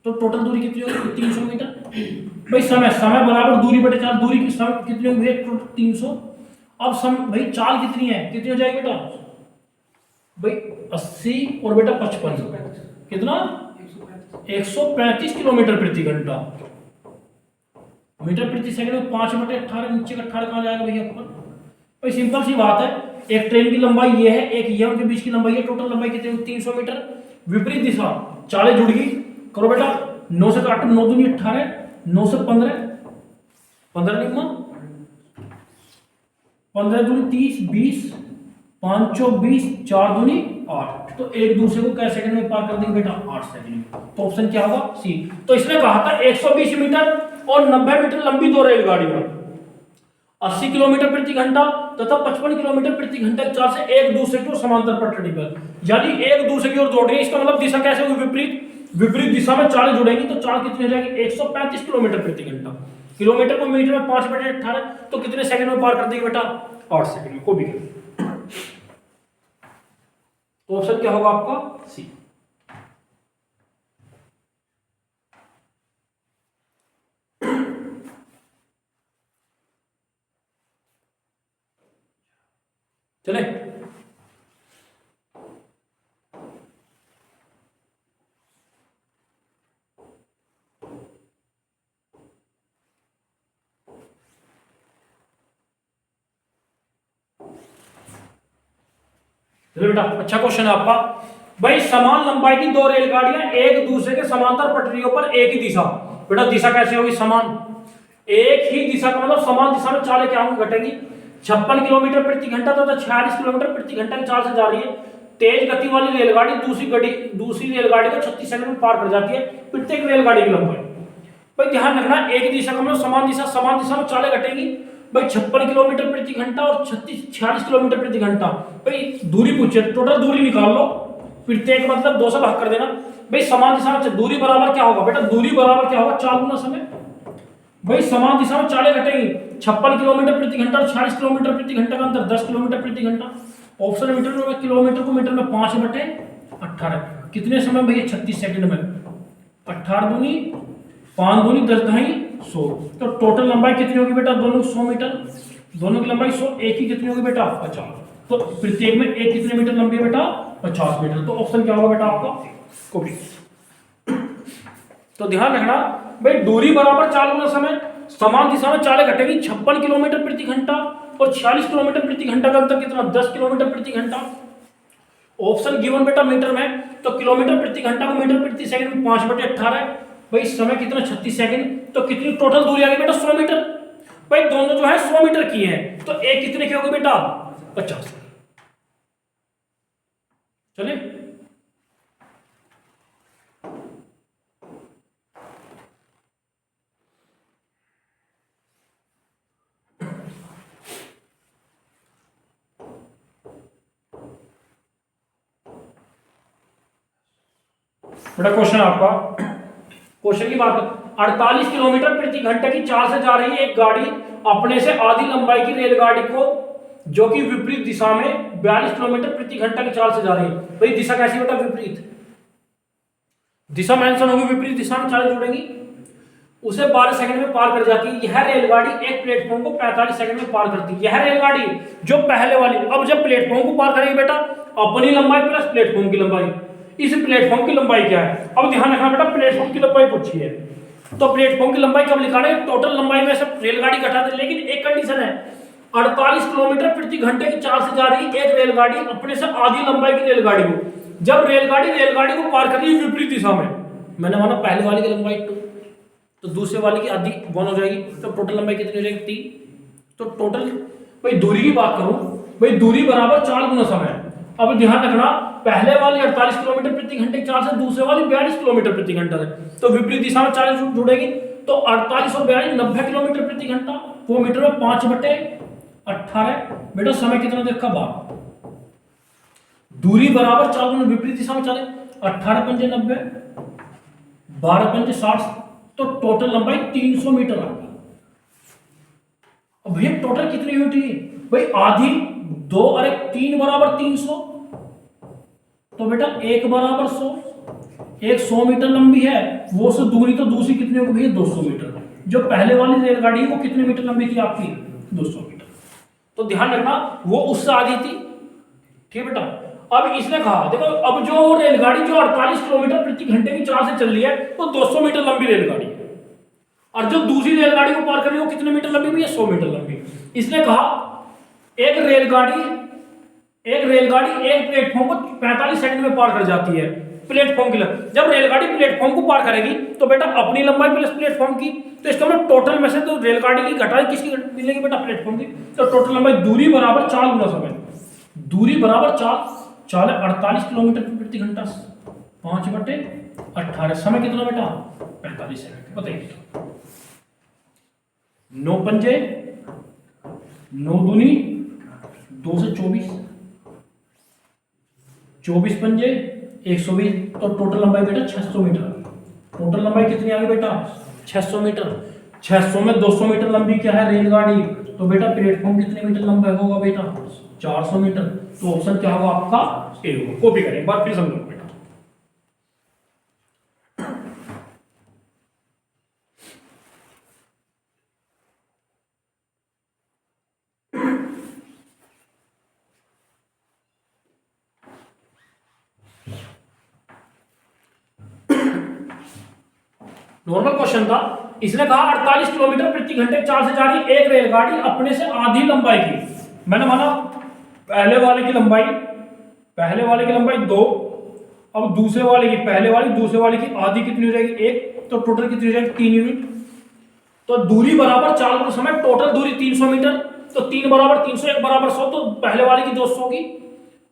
तो टोटल दूरी कितनी होगी 300 मीटर। भाई समय बराबर दूरी बटे चाल, दूरी की समय कितनी होगी भैया 300। अब भाई चाल कितनी है, कितनी हो जाएगी बेटा, भाई 80 और बेटा 55 कितना 135 किलोमीटर प्रति घंटा, मीटर प्रति सेकंड में 5/18, नीचे का 18 कहां जाएगा भैया ऊपर। भाई सिंपल सी बात है, एक ट्रेन की लंबाई ये है, एक ये, उनके बीच की लंबाई है, टोटल लंबाई कितनी 300 मीटर। विपरीत दिशा चालें जुड़ गई, करो बेटा 9 से काटो, 9 दूनी 18, 9 से 15 निकमा 15 दूनी 30, 20 5 चौक 20, 4 दूनी 8, तो एक दूसरे को क्या सेकंड में पार कर देंगे बेटा 8 सेकंड में। तो ऑप्शन क्या होगा सी। तो इसने कहा था 120 मीटर और 90 मीटर लंबी दो रेलगाड़ियां 80 किलोमीटर प्रति घंटा तथा 55 किलोमीटर प्रति घंटा की चाल से एक दूसरे की ओर समांतर पटरी पर, यानी एक दूसरे की ओर दौड़ रही है। इसका मतलब दिशा कैसे होगी, विपरीत दिशा में चालें जुड़ेंगी, तो चाल कितनी हो जाएगी 135 किलोमीटर प्रति घंटा। किलोमीटर को मीटर में 5/18, तो कितने सेकंड में पार कर देगी बेटा 8 सेकंड में। को भी करें तो ऑप्शन क्या होगा आपका सी। चले बेटा, अच्छा क्वेश्चन है आपका। भाई समान लंबाई की दो रेलगाड़ियां एक दूसरे के समांतर पटरियों पर एक ही दिशा बेटा दिशा कैसे होगी, समान। एक ही दिशा का मतलब समान दिशा में चालें क्या होंगी, घटेंगी। 56 किलोमीटर प्रति घंटा तो 46 किलोमीटर प्रति घंटा की चाल से जा रही है। तेज गति वाली रेलगाड़ी दूसरी रेलगाड़ी को 36 सेकंड में पार कर जाती है, प्रत्येक रेलगाड़ी की लंबाई। भाई ध्यान रखना, एक दिशा का मतलब समान दिशा में चालें घटेंगी। भाई 56 किलोमीटर प्रति घंटा और 46 किलोमीटर प्रति घंटा। भाई दूरी पूछे, टोटल दूरी निकाल लो, प्रत्येक मतलब 2 से भाग कर देना। भाई समान दिशा में दूरी बराबर क्या होगा बेटा, दूरी बराबर क्या होगा, चाल गुना समय। भाई समान दिशा में चालें घटेंगी, 56 किलोमीटर प्रति घंटा और 46 किलोमीटर प्रति घंटा का अंतर 10 किलोमीटर प्रति घंटा। ऑप्शन मीटर में किलोमीटर को मीटर में 5/18 कितने समय भैया, 36 सेकंड में। 18 दूनी 5 दूनी 10 ढाई 100, तो टोटल लंबाई कितनी होगी बेटा, दोनों 100 मीटर, दोनों की लंबाई 100, एक ही कितनी होगी बेटा 50, तो प्रत्येक में एक कितने मीटर लंबी है बेटा 50 मीटर। तो ऑप्शन क्या होगा बेटा आपका, कॉपी। तो ध्यान रखना भाई, दूरी बराबर चाल गुना समय, समान दिशा में चालें घटेगी। 56 किलोमीटर प्रति घंटा और 46 किलोमीटर प्रति घंटा का अंतर कितना, 10 किलोमीटर प्रति घंटा। ऑप्शन गिवन बेटा मीटर में, तो किलोमीटर प्रति घंटा को मीटर प्रति सेकंड में 5/18। भाई समय कितना 36 सेकंड, तो कितनी टोटल दूरी आ गई बेटा 100 मीटर। भाई दोनों जो है 100 मीटर की है, तो एक कितने की होगी बेटा 50। चलिए बेटा क्वेश्चन आपका, क्वेश्चन की बात, 48 किलोमीटर प्रति घंटे की चाल से जा रही है एक गाड़ी अपने से आधी लंबाई की रेलगाड़ी को, जो कि विपरीत दिशा में 42 किलोमीटर प्रति घंटा की चाल से जा रही है। भाई दिशा कैसी बेटा, विपरीत दिशा मेंशन होगी, विपरीत दिशा में चालें जुड़ेंगी, उसे 12 सेकंड में पार कर जाती है। यह रेलगाड़ी एक प्लेटफॉर्म को 45 सेकंड में पार करती है। यह रेलगाड़ी जो पहले वाली, अब जब प्लेटफॉर्म को पार करेगी बेटा, अपनी लंबाई प्लस प्लेटफॉर्म की लंबाई, इस प्लेटफॉर्म की लंबाई क्या है। अब ध्यान रखना बेटा, प्लेटफॉर्म की लंबाई पूछी है, तो प्लेटफॉर्म की लंबाई कब लिखा है, टोटल लंबाई में से रेलगाड़ी घटा दे। लेकिन एक कंडीशन है, 48 किलोमीटर प्रति घंटे की चाल से जा रही एक रेलगाड़ी अपने से आधी लंबाई की रेलगाड़ी को, जब रेलगाड़ी को पार कर रही है विपरीत दिशा में, मैंने माना पहले वाली की लंबाई 2, तो दूसरे वाले की आधी 1 हो जाएगी, तो टोटल लंबाई कितनी हो जाएगी 3। तो टोटल भाई दूरी की बात करूं, भाई दूरी बराबर चाल गुना समय। अब ध्यान रखना, पहले वाली 48 किलोमीटर प्रति घंटे की चाल से, दूसरे वाली 42 किलोमीटर प्रति घंटा से, तो विपरीत दिशा में चालें जुड़ेगी, तो 48 और 42 90 किलोमीटर प्रति घंटा, वो मीटर में 5/18। बेटा समय कितना देखा 12, दूरी बराबर चाल गुना विपरीत दिशा में चालें, 18 पंजे 90, 12 पंजे 60, तो टोटल लंबाई 300 मीटर आ गई। अब भैया टोटल कितनी हुई, भाई आधी 2 और 1 3 बराबर 300, तो बेटा 1 बराबर 100, एक 100 मीटर लंबी है, वो से दूरी, तो दूसरी कितनी होगी भैया 200 मीटर। जो पहले वाली रेलगाड़ी है वो कितने मीटर लंबी थी आपकी 200 मीटर। तो ध्यान रखना वो उससे आधी थी, ठीक है बेटा। अब इसने कहा देखो, अब जो रेलगाड़ी जो 48 किलोमीटर प्रति घंटे की चाल से चल रही है वो 200 मीटर लंबी रेलगाड़ी है, और जो दूसरी रेलगाड़ी को पार कर रही है वो कितने मीटर लंबी भैया 100 मीटर लंबी। इसने कहा एक रेलगाड़ी एक प्लेटफॉर्म को 45 सेकंड में पार कर जाती है, प्लेटफॉर्म की जब रेलगाड़ी प्लेटफॉर्म को पार करेगी तो बेटा अपनी लंबाई प्लस प्लेटफॉर्म की, तो इसका मतलब टोटल में से तो रेलगाड़ी की घटाई किसकी मिलेगी बेटा प्लेटफॉर्म की, तो टोटल लंबाई दूरी बराबर चाल गुना समय। दूरी बराबर चाल 48 किलोमीटर प्रति घंटा 5/18, समय कितना बेटा 45 सेकंड। बताइए 9 पंजे 9 दूनी 2 से 24, 24 पंजे 120, तो टोटल लंबाई बेटा 600 मीटर। टोटल लंबाई कितनी आ गई बेटा 600 मीटर। 600 में 200 मीटर लंबी क्या है रेलगाड़ी, तो बेटा प्लेटफॉर्म कितने मीटर लंबा होगा बेटा 400 मीटर। तो ऑप्शन क्या होगा आपका ए होगा। कॉपी करें एक बार फिर समझो बेटा। नॉर्मल क्वेश्चन था, इसने कहा 48 किलोमीटर प्रति घंटे चाल से जा रही एक रेलगाड़ी अपने से आधी लंबाई की, मैंने माना पहले वाले की लंबाई 2, अब दूसरे वाले की पहले वाली दूसरे वाले की आधी कितनी हो जाएगी 1, तो टोटल कितनी हो जाएगी 3 यूनिट। तो दूरी बराबर चाल गुना समय, टोटल दूरी 300 मीटर, तो 3 बराबर 300, 1 बराबर 100, तो पहले वाली की 200 होगी।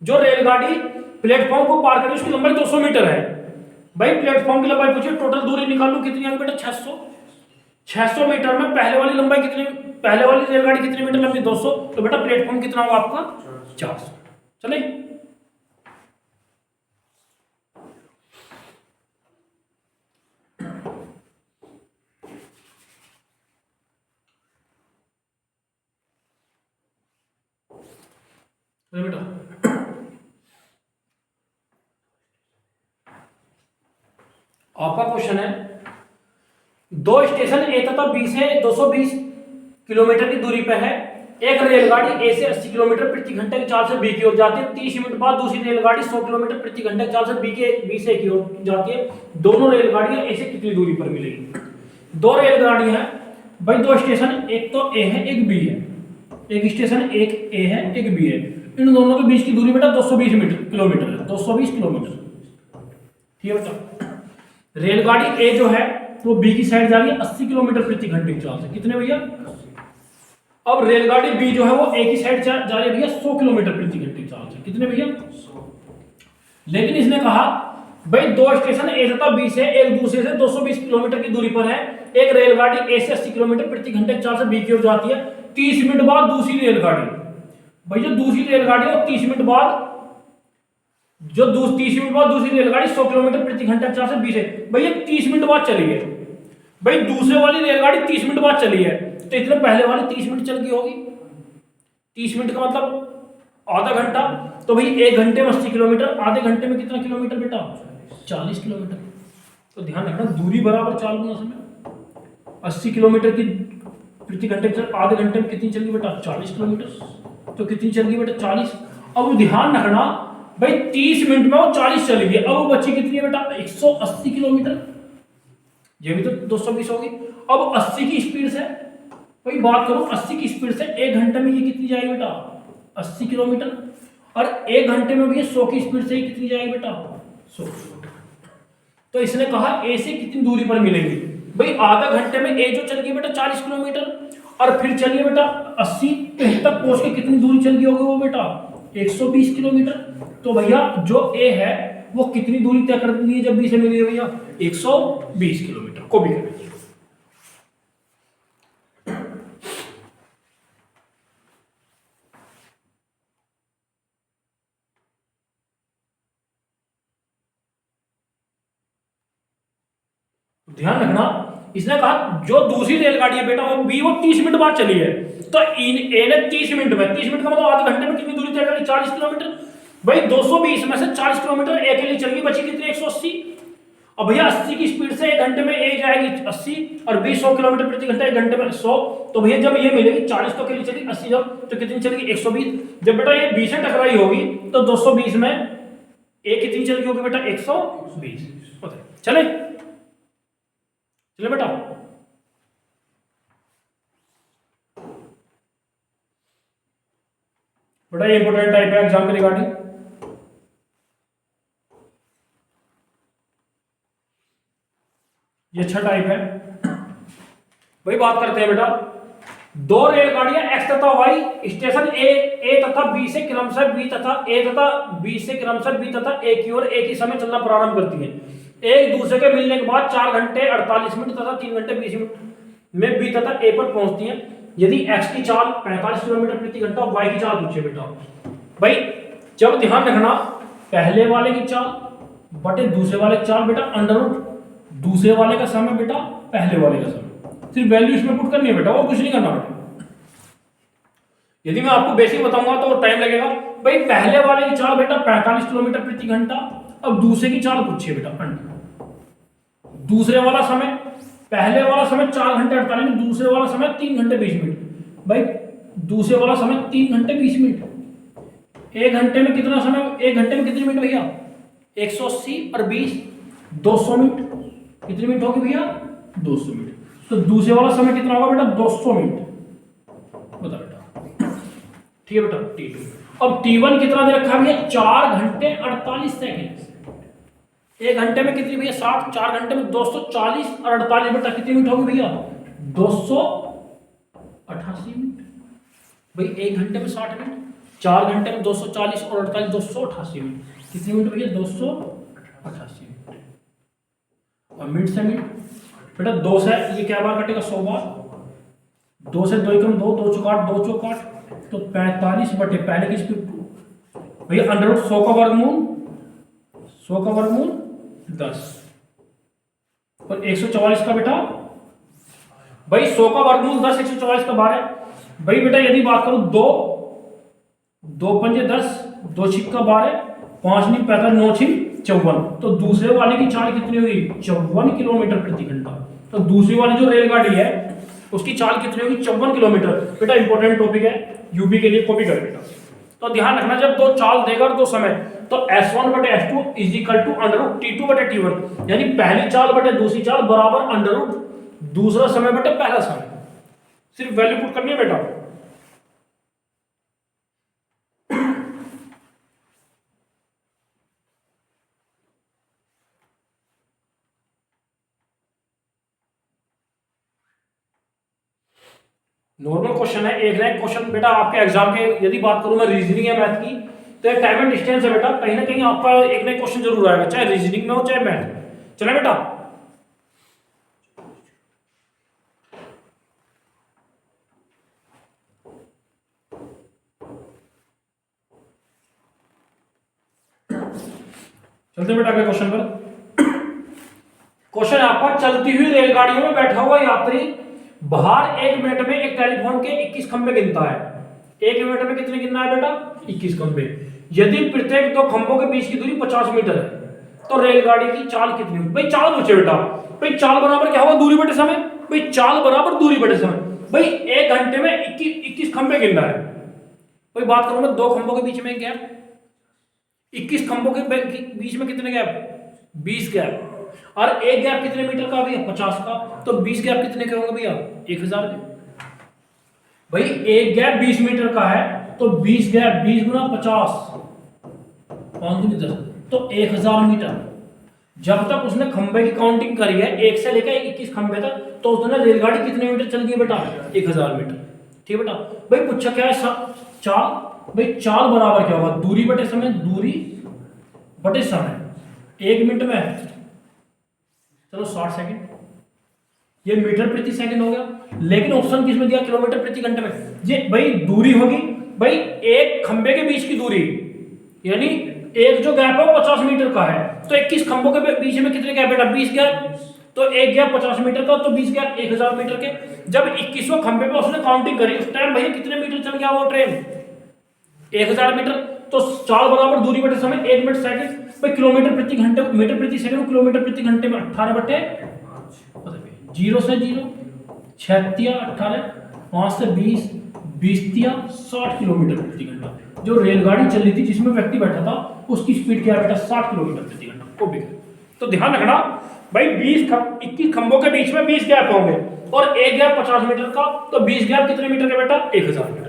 जो रेलगाड़ी प्लेटफॉर्म को पार करेगी उसकी लंबाई 200 मीटर है। भाई प्लेटफॉर्म की लंबाई पूछिए, टोटल दूरी निकाल लो कितनी आएगी बेटा 600। 600 मीटर में पहले वाली लंबाई कितनी, पहले वाली रेलगाड़ी कितनी मीटर लंबी 200, तो बेटा प्लेटफॉर्म कितना होगा आपका 400। चले बेटा आपका क्वेश्चन है, दो स्टेशन ए तथा बी से 220 किलोमीटर की दूरी पर है। एक रेलगाड़ी ए से 80 किलोमीटर प्रति घंटे की चाल से बी की ओर जाती है। 30 मिनट बाद दूसरी रेलगाड़ी 100 किलोमीटर प्रति घंटे की चाल से बी से ए की ओर जाती है। दोनों रेलगाड़ियां ए से कितनी दूरी पर मिलेगी? दो रेलगाड़ियां हैं भाई, दो स्टेशन, एक तो ए है एक बी है। एक स्टेशन एक ए है एक बी है। इन दोनों के बीच की दूरी बेटा 220 किलोमीटर है। 220 किलोमीटर, ठीक है बेटा। रेलगाड़ी ए जो है वो बी की साइड जा रही है 80 किलोमीटर प्रति घंटे की चाल से। कितने भैया? अब रेलगाड़ी बी जो है वो ए की साइड जा रही है भैया 100 किलोमीटर प्रति घंटे की चाल से। कितने भैया? 100। लेकिन इसने कहा भाई दो स्टेशन ए तथा बी से एक दूसरे से 220 किलोमीटर की दूरी पर है। एक रेलगाड़ी ए से 80 किलोमीटर प्रति घंटे की चाल से बी की ओर जाती है। 30 मिनट बाद दूसरी रेलगाड़ी, भाई जो दूसरी रेलगाड़ी है 30 मिनट बाद, जो 30 मिनट बाद दूसरी रेलगाड़ी 100 किलोमीटर प्रति घंटे की चाल से बी से, भैया 30 मिनट बाद चली है। भाई दूसरे वाली रेलगाड़ी 30 मिनट बाद चली है, तो इतने पहले वाली 30 मिनट चल गई होगी। 30 मिनट का मतलब आधा घंटा, तो भाई 1 घंटे में 80 किलोमीटर, आधे घंटे में कितना किलोमीटर बेटा? 40 किलोमीटर। तो ध्यान रखना, दूरी बराबर चाल गुना समय। 80 किलोमीटर की प्रति घंटे आधे घंटे में कितनी चल गई बेटा? 40 किलोमीटर। तो कितनी चल गई बेटा? 40। अब ध्यान रखना भाई 30 मिनट में वो 40 चली गई, अब वो बची कितनी है बेटा? 180 किलोमीटर। ये भी तो 220 होगी। अब 80 की स्पीड से भाई बात करो, 80 की स्पीड से 1 घंटे में ये कितनी जाएगी बेटा? 80 किलोमीटर। और 1 घंटे में भी 100 की स्पीड से ही कितनी जाएगी बेटा? 100 किलोमीटर। तो इसने कहा ए से कितनी दूरी पर मिलेंगी? भाई आधा घंटे में ए जो चल गई बेटा 40 किलोमीटर, और फिर चलिए बेटा 80 तक पहुंच के कितनी दूरी चल गई होगी वो बेटा? 120 किलोमीटर। तो भैया जो ए है वो कितनी दूरी तय कर दी है जब बी से मिली है भैया? 120 किलोमीटर। को भी करेंगे। ध्यान रखना, इसने कहा जो दूसरी रेलगाड़ी है बेटा वो बी वो 30 मिनट बाद चली है, तो ए ने 30 मिनट में, 30 मिनट का मतलब आधे घंटे में कितनी दूरी तय करी? 40 किलोमीटर। भाई 220 में से 40 किलोमीटर ए के लिए चल गई, बची कितनी? 180। अब भैया 80 की स्पीड से 1 घंटे में ए जाएगी 80, और बी 100 किलोमीटर प्रति घंटा 1 घंटे में 100। तो भैया जब ये मिलेगी 40 तो के लिए चली, 80 जब तो कितनी चलेगी? 120। जब बेटा ये बी से टकराई होगी तो 220 में ए कितनी चल गई होगी बेटा? 120। चले चले बेटा। बेटा ये इंपोर्टेंट टाइप है एग्जाम के रिगार्डिंग। ये अच्छा टाइप है। वही बात करते हैं बेटा, दो रेलगाड़ियां एक्स तथा वाई स्टेशन ए तथा बी से क्रमशः बी तथा ए की ओर एक ही समय चलना प्रारंभ करती हैं। एक दूसरे के मिलने के बाद 4 घंटे 48 मिनट तथा 3 घंटे 20 मिनट में बी तथा ए पर पहुंचती हैं। यदि एक्स की चाल 45 किलोमीटर प्रति घंटा, वाई की चाल पूछे बेटा। भाई जब ध्यान रखना, पहले वाले की चाल बटे दूसरे वाले की चाल बेटा अंडर रूट दूसरे वाले का समय बेटा पहले वाले का समय, सिर्फ वैल्यू इसमें पुट करनी है बेटा, और कुछ नहीं करना बेटा। यदि मैं आपको बेसिक बताऊंगा तो टाइम लगेगा। भाई पहले वाले की चाल बेटा 45 किलोमीटर प्रति घंटा, अब दूसरे की चाल पूछिए बेटा अंडर। दूसरे वाला समय, पहले वाला समय 4 घंटे 48 मिनट, दूसरे वाला समय 3 घंटे 20 मिनट। भाई दूसरे वाला समय 3 घंटे 20 मिनट। 1 घंटे में कितना समय? 1 घंटे में कितने मिनट भैया? 180 और 20 200 मिनट। कितने मिनट होगी भैया? 200 मिनट। तो दूसरे वाला समय कितना होगा बेटा? 200 मिनट। बता बेटा, ठीक है बेटा। T2 अब T1 कितना दे रखा है भैया? 4 घंटे 48 सेकेंड। एक घंटे में कितनी भैया 60, 4 घंटे में 240 और 48 बेटा कितनी मिनट होगी भैया 288 मिनट। भाई एक घंटे में 60 मिनट, 4 घंटे में 240 और 48 288 मिनट, कितनी मिनट भैया 288 मिनट। और मिनट से मिनट बेटा 2 से ये क्या बार कटेगा 100 बार, 2 से 2 एकम 2, 2 चौक 8, 2 चौक 8, तो 45 बटे पहले की स्पीड 2 भैया अंडर रूट 100 का वर्गमूल 100 का वर्गमूल 10 और 144 का बेटा भाई 100 का वर्गमूल 10, 144 का 12। भाई बेटा यदि बात करूं 2 2 पंजे 10, 2 छिक्का 12, 5 नी 45, 9 छिक 54, तो दूसरे वाले की चाल कितनी हुई 54 किलोमीटर प्रति घंटा। तो दूसरी वाली जो रेलगाड़ी है उसकी चाल कितनी होगी 54 किलोमीटर। बेटा इंपॉर्टेंट टॉपिक है, यूपी के लिए कॉपी कर बेटा। तो ध्यान रखना जब दो चाल देगा और दो समय, तो S1 बटे S2 is equal to under root T2 बटे T1, यानी पहली चाल बटे दूसरी चाल बराबर अंडर रूट दूसरा समय बटे पहला समय। सिर्फ वैल्यू पुट करनी है बेटा। नॉर्मल क्वेश्चन है, एक रैंक क्वेश्चन बेटा आपके एग्जाम के। यदि बात करूं मैं रीजनिंग या मैथ की, तो एक टाइम एंड डिस्टेंस है बेटा, कहीं ना कहीं आपका एक ना क्वेश्चन जरूर आएगा, चाहे रीजनिंग में हो चाहे मैथ। चले बेटा चलते बेटा अगले क्वेश्चन पर। क्वेश्चन आपका, चलती हुई रेलगाड़ियों में बैठा हुआ यात्री बाहर 1 मिनट में एक टेलीफोन के 21 खंबे गिनता है। 1 मिनट में कितने गिनना है बेटा 21 खंबे। यदि प्रत्येक 2 खंभों के बीच की दूरी 50 मीटर है, तो रेलगाड़ी की चाल कितनी होगी। भाई चाल पूछे बेटा, भाई चाल बराबर क्या होगा दूरी बटे समय। भाई चाल बराबर दूरी बटे समय। भाई 1 घंटे में 21 खंबे गिनना है। भाई बात करूं मैं 2 खंभों के बीच में गैप, 21 खंभों के बीच में कितने गैप 20 गैप, और एक गैप कितने मीटर का भैया 50 का, तो 20 गैप कितने के होंगे भैया 1000 के। भाई एक गैप 20 मीटर का है, तो 20 गैप 20 गुना 50 तो 1000 मीटर। जब तक उसने खंबे की काउंटिंग करी है 1 से लेकर 21 खंबे तक, तो उसने रेलगाड़ी कितने मीटर चल गई बेटा 1000 मीटर। ठीक बेटा। भाई पूछा क्या है चाल। भाई चाल बराबर क्या होगा दूरी बटे समय, दूरी बटे समय। 1 मिनट में चलो 60 सेकंड, ये मीटर प्रति सेकंड हो गया, लेकिन ऑप्शन किस में दिया किलोमीटर प्रति घंटे में। ये भाई दूरी होगी, भाई एक खंबे के बीच की दूरी, यानी एक जो गैप है वो 50 मीटर का है, तो 21 खंभों के बीच में कितने गैप बेटा 20 गैप, तो एक गैप 50 मीटर का, तो 20 गैप 1000 मीटर के। जब 21वें खंबे पे उसने काउंटिंग करी, उस टाइम भैया कितने मीटर चल गया वो ट्रेन 1000 मीटर। तो चाल बराबर दूरी बटे समय 1 मिनट सेकंड। भाई किलोमीटर प्रति घंटे मीटर प्रति सेकंड, किलोमीटर प्रति घंटे में 18 बटे 0 से 0 6 तिया 18, 5 से 20 20 तिया 60 किलोमीटर प्रति घंटा। जो रेलगाड़ी चल रही थी जिसमें व्यक्ति बैठा था उसकी स्पीड क्या है बेटा 60 किलोमीटर प्रति घंटा को भी। तो ध्यान रखना भाई 21 खंभों के बीच में 20 गैप होंगे, और एक गैप 50 मीटर का, तो 20 गैप कितने मीटर के बेटा 1000 मीटर।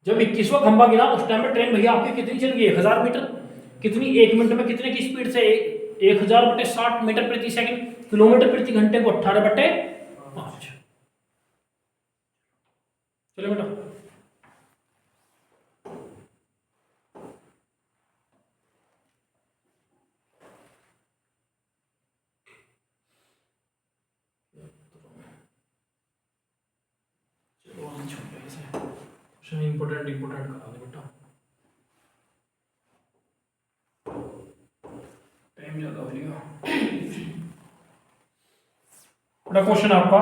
जब 21वां खंभा गिरा उस टाइम में ट्रेन भैया आपकी कितनी चल गई 1000 मीटर। कितनी 1 मिनट में कितने की स्पीड से 1000 बटे 60 मीटर प्रति सेकंड, किलोमीटर प्रति घंटे को 18 बटे 5। चलो बेटा इंपोर्टेंट करा दे बेटा, टाइम ज्यादा हो गया। बड़ा क्वेश्चन आपका,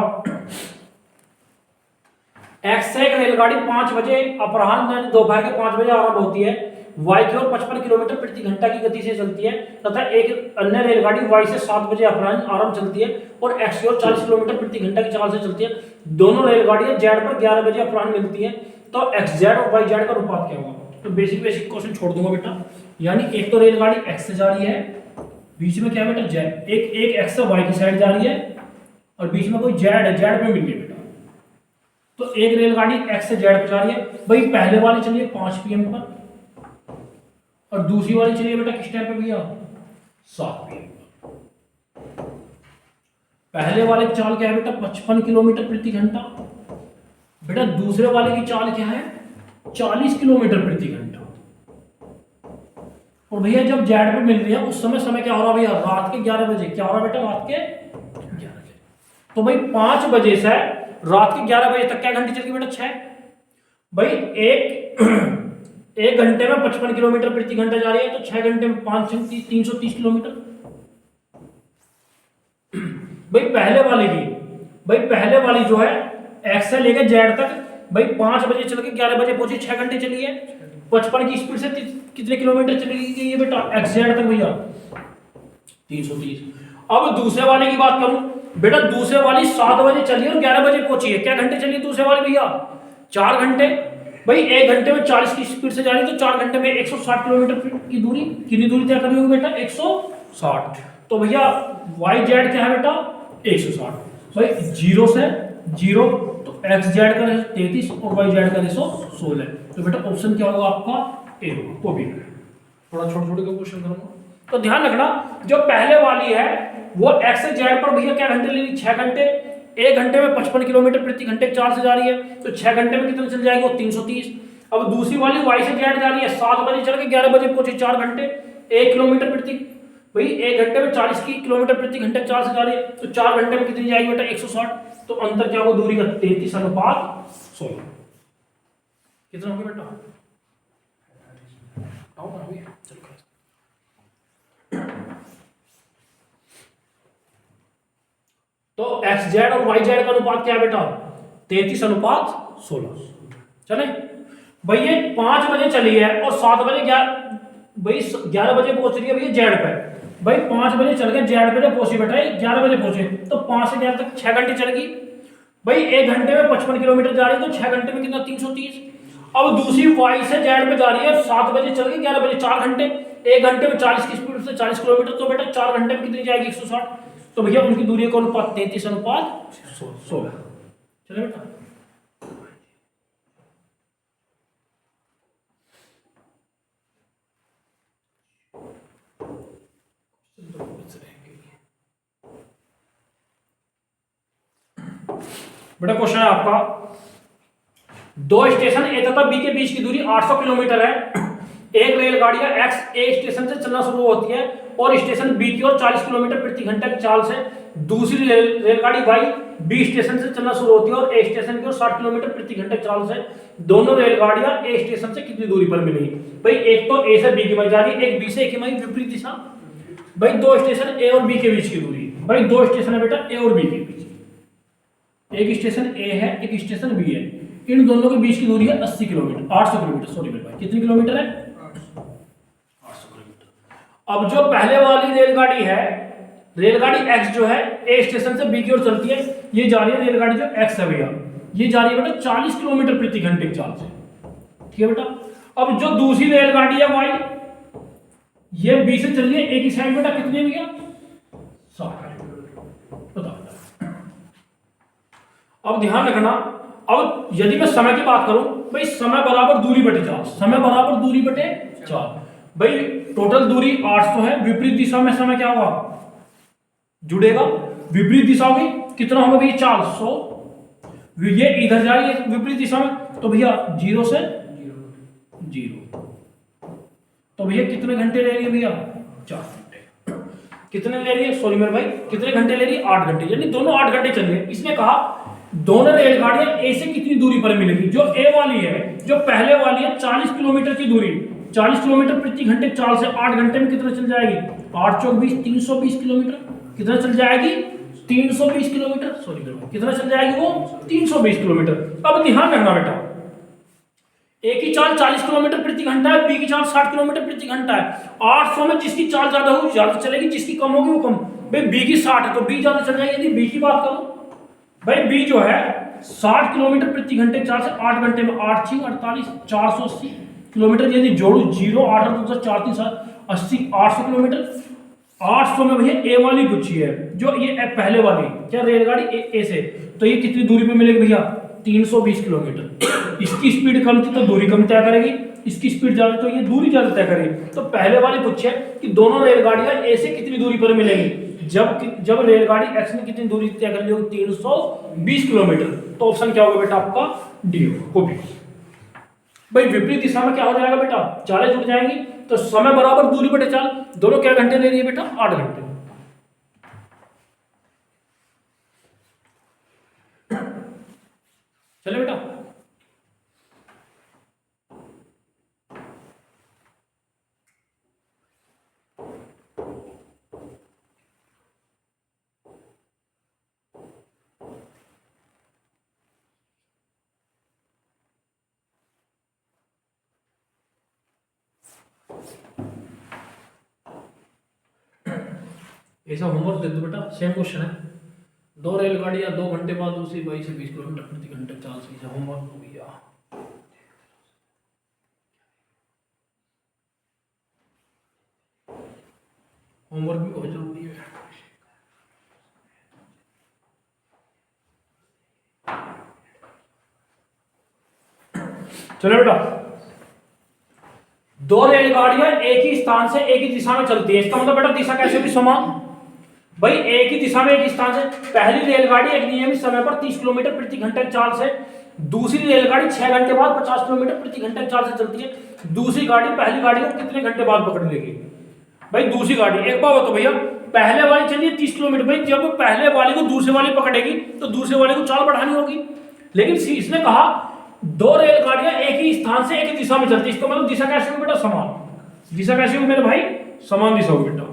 एक्स से एक रेलगाड़ी 5 बजे अपराह्न दोपहर के 5 बजे आरंभ होती है, वाई की ओर 55 किलोमीटर प्रति घंटा की गति से चलती है, तथा एक अन्य रेलगाड़ी वाई से 7 बजे अपराह्न आरंभ चलती है और एक्स की ओर 40 किलोमीटर प्रति घंटा की चाल से चलती है। दोनों रेलगाड़ियां जेड पर 11 बजे अपराह्न मिलती है, तो एक्स जेड और वाई जेड का अनुपात क्या होगा। तो बेसिक क्वेश्चन छोड़ दूंगा बेटा, यानी एक तो रेलगाड़ी एक्स से जा रही है, बीच में क्या है बेटा जेड, एक एक्स से वाई की साइड जा रही है, और बीच में कोई जेड है, जेड पे मिल गई बेटा। तो एक रेलगाड़ी एक्स से जेड पे जा रही है भाई, पहले वाली चलिए 5 PM पर और दूसरी वाली चलिए बेटा किस टाइम पे भैया 7 PM पर। पहले वाले की चाल क्या है बेटा 55 किलोमीटर प्रति घंटा, बेटा दूसरे वाले की चाल क्या है 40 किलोमीटर प्रति घंटा। और भैया जब जेड पे मिल रही है उस समय क्या हो रहा है भैया रात के 11 बजे, क्या हो रहा है बेटा रात के 11 बजे। तो भाई 5 बजे से रात के 11 बजे तक क्या घंटे चल गई बेटा 6। भाई एक घंटे में 55 किलोमीटर प्रति घंटा जा रही है, तो 6 घंटे में 330 किलोमीटर। भाई पहले वाली जो है एक्स से लेकर जेड तक भाई 5 बजे चल के 11 बजे पहुंची, 6 घंटे चली है, 55 की स्पीड से कितने किलोमीटर चली गई है बेटा एक्स जेड तक भैया 330। अब दूसरे वाले की बात करूं बेटा, दूसरे वाली 7 बजे चली और 11 बजे पहुंची है, क्या घंटे चली दूसरे वाली भैया 4 घंटे। भाई 1 घंटे में 40 की स्पीड से जा रही है, तो 4 घंटे में 160 किलोमीटर की दूरी, कितनी दूरी तय करी होगी बेटा 160। तो भैया वाई जेड क्या है बेटा 160। भाई 0 से 0 तो एक्स जेड का 33 और वाई जेड का 16। तो बेटा ऑप्शन क्या होगा आपका ए होगा। वो भी थोड़ा छोटे छोटे क्वेश्चन करूंगा, तो ध्यान रखना जो पहले वाली है वो एक्स से जेड पर भैया क्या घंटे ले रही 6 घंटे, 1 घंटे में 55 किलोमीटर प्रति घंटे 4 से जा रही है, तो 6 घंटे में कितना चल जाएगा 330। अब दूसरी वाली वाई से जेड जा रही है, 7 बजे चल के 11 बजे पहुंचे, 4 घंटे 1 किलोमीटर प्रति, भाई 1 घंटे में 40 किलोमीटर प्रति घंटे 4 से जा रही है, तो 4 घंटे में कितनी जाएगी बेटा 160। तो अंतर क्या होगा दूरी का 33/16। कितना हो गया बेटा आओ ना अभी चलो। तो एक्स जेड और वाई जेड का अनुपात क्या है बेटा 33/16। चले भाई ये 5 बजे चली है और 7 बजे 11 बजे पहुंच रही है भैया जेड पे। भाई 5 बजे चल गए जेड पे पहुंची बेटा 11 बजे पहुंचे, तो 5 से 11 तक 6 घंटे चलेगी। भाई 1 घंटे में 55 किलोमीटर जा रही है, तो 6 घंटे में कितना 330। अब दूसरी वाई से जेड पे जा रही है, 7 बजे चल गई 11 बजे, 4 घंटे 1 घंटे में 40 की स्पीड से 40 किलोमीटर, तो बेटा 4 घंटे में कितनी जाएगी 160। तो भैया उनकी दूरी का अनुपात 33/16। चले बेटा बेटा क्वेश्चन है आपका, 2 स्टेशन ए तथा बी के बीच की दूरी 800 किलोमीटर है। एक रेलगाड़ी एक्स ए स्टेशन से चलना शुरू होती है और स्टेशन बी की ओर 40 किलोमीटर प्रति घंटे की चाल से, दूसरी रेलगाड़ी वाई बी स्टेशन से चलना शुरू होती है और ए स्टेशन की ओर 60 किलोमीटर प्रति घंटे की चाल से। दोनों रेलगाड़ियां ए स्टेशन से कितनी दूरी पर मिलेंगी? भाई एक तो ए से बी की मई जा रही है, एक बी से ए की मई, विपरीत दिशा। भाई 2 स्टेशन ए और बी के बीच की दूरी, भाई 2 स्टेशन है बेटा ए और बी के बीच, एक स्टेशन ए है एक स्टेशन बी है, इन दोनों के बीच की दूरी है 80 किलोमीटर 800 किलोमीटर, सॉरी मेरे भाई कितनी किलोमीटर है 800 किलोमीटर। अब जो पहले वाली रेलगाड़ी है, रेलगाड़ी एक्स जो है ए स्टेशन से बी की ओर चलती है, ये जा रही है रेलगाड़ी जो एक्स है भैया, ये जा रही है बेटा 40 किलोमीटर प्रति घंटे की चाल से, ठीक है बेटा। अब जो दूसरी रेलगाड़ी है वाई, ये बी से चल रही है ए की साइड बेटा, कितनी है भैया 60। अब ध्यान रखना, अब यदि मैं समय की बात करूं, भाई समय बराबर दूरी बटे 4, समय बराबर दूरी बटे 4। भाई टोटल दूरी 800 है, विपरीत दिशा में समय क्या होगा जुड़ेगा, विपरीत दिशा होगी, कितना होगा भैया 400, ये इधर जा रही है विपरीत दिशा में, तो भैया 0 से 0, तो भैया कितने घंटे ले रही है भैया 4 घंटे। कितने ले रही है सॉरी मेरे भाई, कितने घंटे ले रही है 8 घंटे, यानी दोनों 8 घंटे चल रही है। इसने कहा दोनों रेलगाड़ियां ए से कितनी दूरी पर मिलेगी, जो ए वाली है, जो पहले वाली है 40 किलोमीटर की दूरी, 40 किलोमीटर प्रति घंटे चाल से 8 घंटे में कितना चल जाएगी 8 चौक 20 320 किलोमीटर, कितना चल जाएगी 320 किलोमीटर, सॉरी कितना चल जाएगी वो 320 किलोमीटर। अब ध्यान रखना बेटा, ए की चाल 40 किलोमीटर प्रति घंटा है, बी की चाल 60 किलोमीटर प्रति घंटा है। 800 में जिसकी चाल ज्यादा होगी ज्यादा चलेगी, जिसकी कम होगी वो कम। भाई बी की 60 है तो बी ज्यादा चल जाएगी। यदि बी की बात करो, भाई बी जो है 60 किलोमीटर प्रति घंटे चाल से 8 घंटे में 8 6 48 480 किलोमीटर, यदि जोड़ू 0 8 तो 4 3 7 80 800 किलोमीटर। 800 में भैया ए वाली पूछी है, जो ये पहले वाली क्या रेलगाड़ी ए से, तो ये कितनी दूरी पे मिलेगी भैया 320 किलोमीटर। इसकी स्पीड कम थी तो दूरी कम तय करेगी, इसकी स्पीड ज्यादा तो ये दूरी ज्यादा तय करेगी। तो पहले वाले पूछे कि दोनों रेलगाड़ियां ए से कितनी दूरी पर मिलेंगी, जब रेलगाड़ी एक्स ने कितनी दूरी तय कर ली होगी 320 किलोमीटर। तो ऑप्शन क्या होगा बेटा आपका डी होगा। भाई विपरीत दिशा में क्या हो जाएगा बेटा, चालें जुड़ जाएंगी तो समय बराबर दूरी बटे चाल, दोनों क्या घंटे ले रही है बेटा 8 घंटे। चले बेटा ऐसा होमवर्क दे दो बेटा, सेम क्वेश्चन है। दो रेलगाड़ियां 2 घंटे बाद दूसरी 22 से 20 किलोमीटर प्रति घंटे चाल से। होमवर्क हो गया। होमवर्क भी बहुत जरूरी है। चलो बेटा, दो रेलगाड़ियां एक ही स्थान से एक ही दिशा में चलती है। इसका मतलब बेटा दिशा कैसे भी समान, भाई एक ही दिशा में एक ही स्थान से। पहली रेलगाड़ी एक नियमित समय पर 30 किलोमीटर प्रति घंटे चाल से, दूसरी रेलगाड़ी 6 घंटे बाद 50 किलोमीटर प्रति घंटे चाल से चलती है। दूसरी गाड़ी पहली गाड़ी को कितने घंटे बाद पकड़ लेगी? भाई दूसरी गाड़ी, एक बात तो भैया पहले वाली चलिए 30 किलोमीटर, भाई जब पहले वाली को दूसरे वाली पकड़ेगी तो दूसरे वाले को चाल बढ़ानी होगी। लेकिन इसने कहा दो रेलगाड़ियां एक ही स्थान से एक ही दिशा में चलती है। इसका मतलब दिशा कैसे होगी बेटा, समान। दिशा कैसे होगी मेरे भाई, समान दिशा होगी बेटा।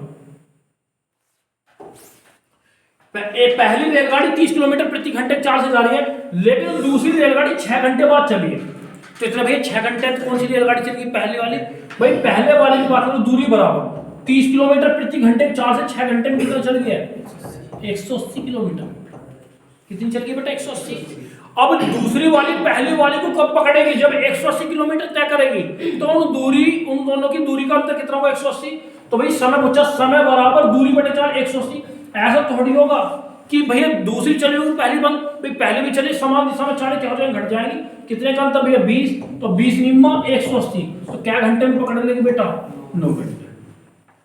पहली रेलगाड़ी 30 किलोमीटर प्रति घंटे चाल से जा रही है, लेकिन दूसरी रेलगाड़ी 6 घंटे बाद चली है। तो इतना भैया 6 घंटे कौन सी रेलगाड़ी चलेगी, पहले वाली। भाई पहले वाली की बात करो, दूरी बराबर 30 किलोमीटर प्रति घंटे चाल से 6 घंटे में कितना चल गया, 180 किलोमीटर। कितनी चल गई बेटा, 180। अब दूसरी वाली पहली वाली को कब पकड़ेगी, जब 180 किलोमीटर तय करेगी। तो उन दोनों की दूरी का अंतर कितना होगा, 180। तो भाई समय पूछा, समय बराबर दूरी बटे चाल 180। ऐसा थोड़ी होगा कि भैया दूसरी चली होगी पहली बंद, भाई पहले भी चली समान दिशा में, चालें क्या हो जाएंगे, घट जाएंगी। कितने का अंतर भैया, 20। तो 20 निम्मा 180, तो क्या घंटे में पकड़ लेगी बेटा, 9 घंटे।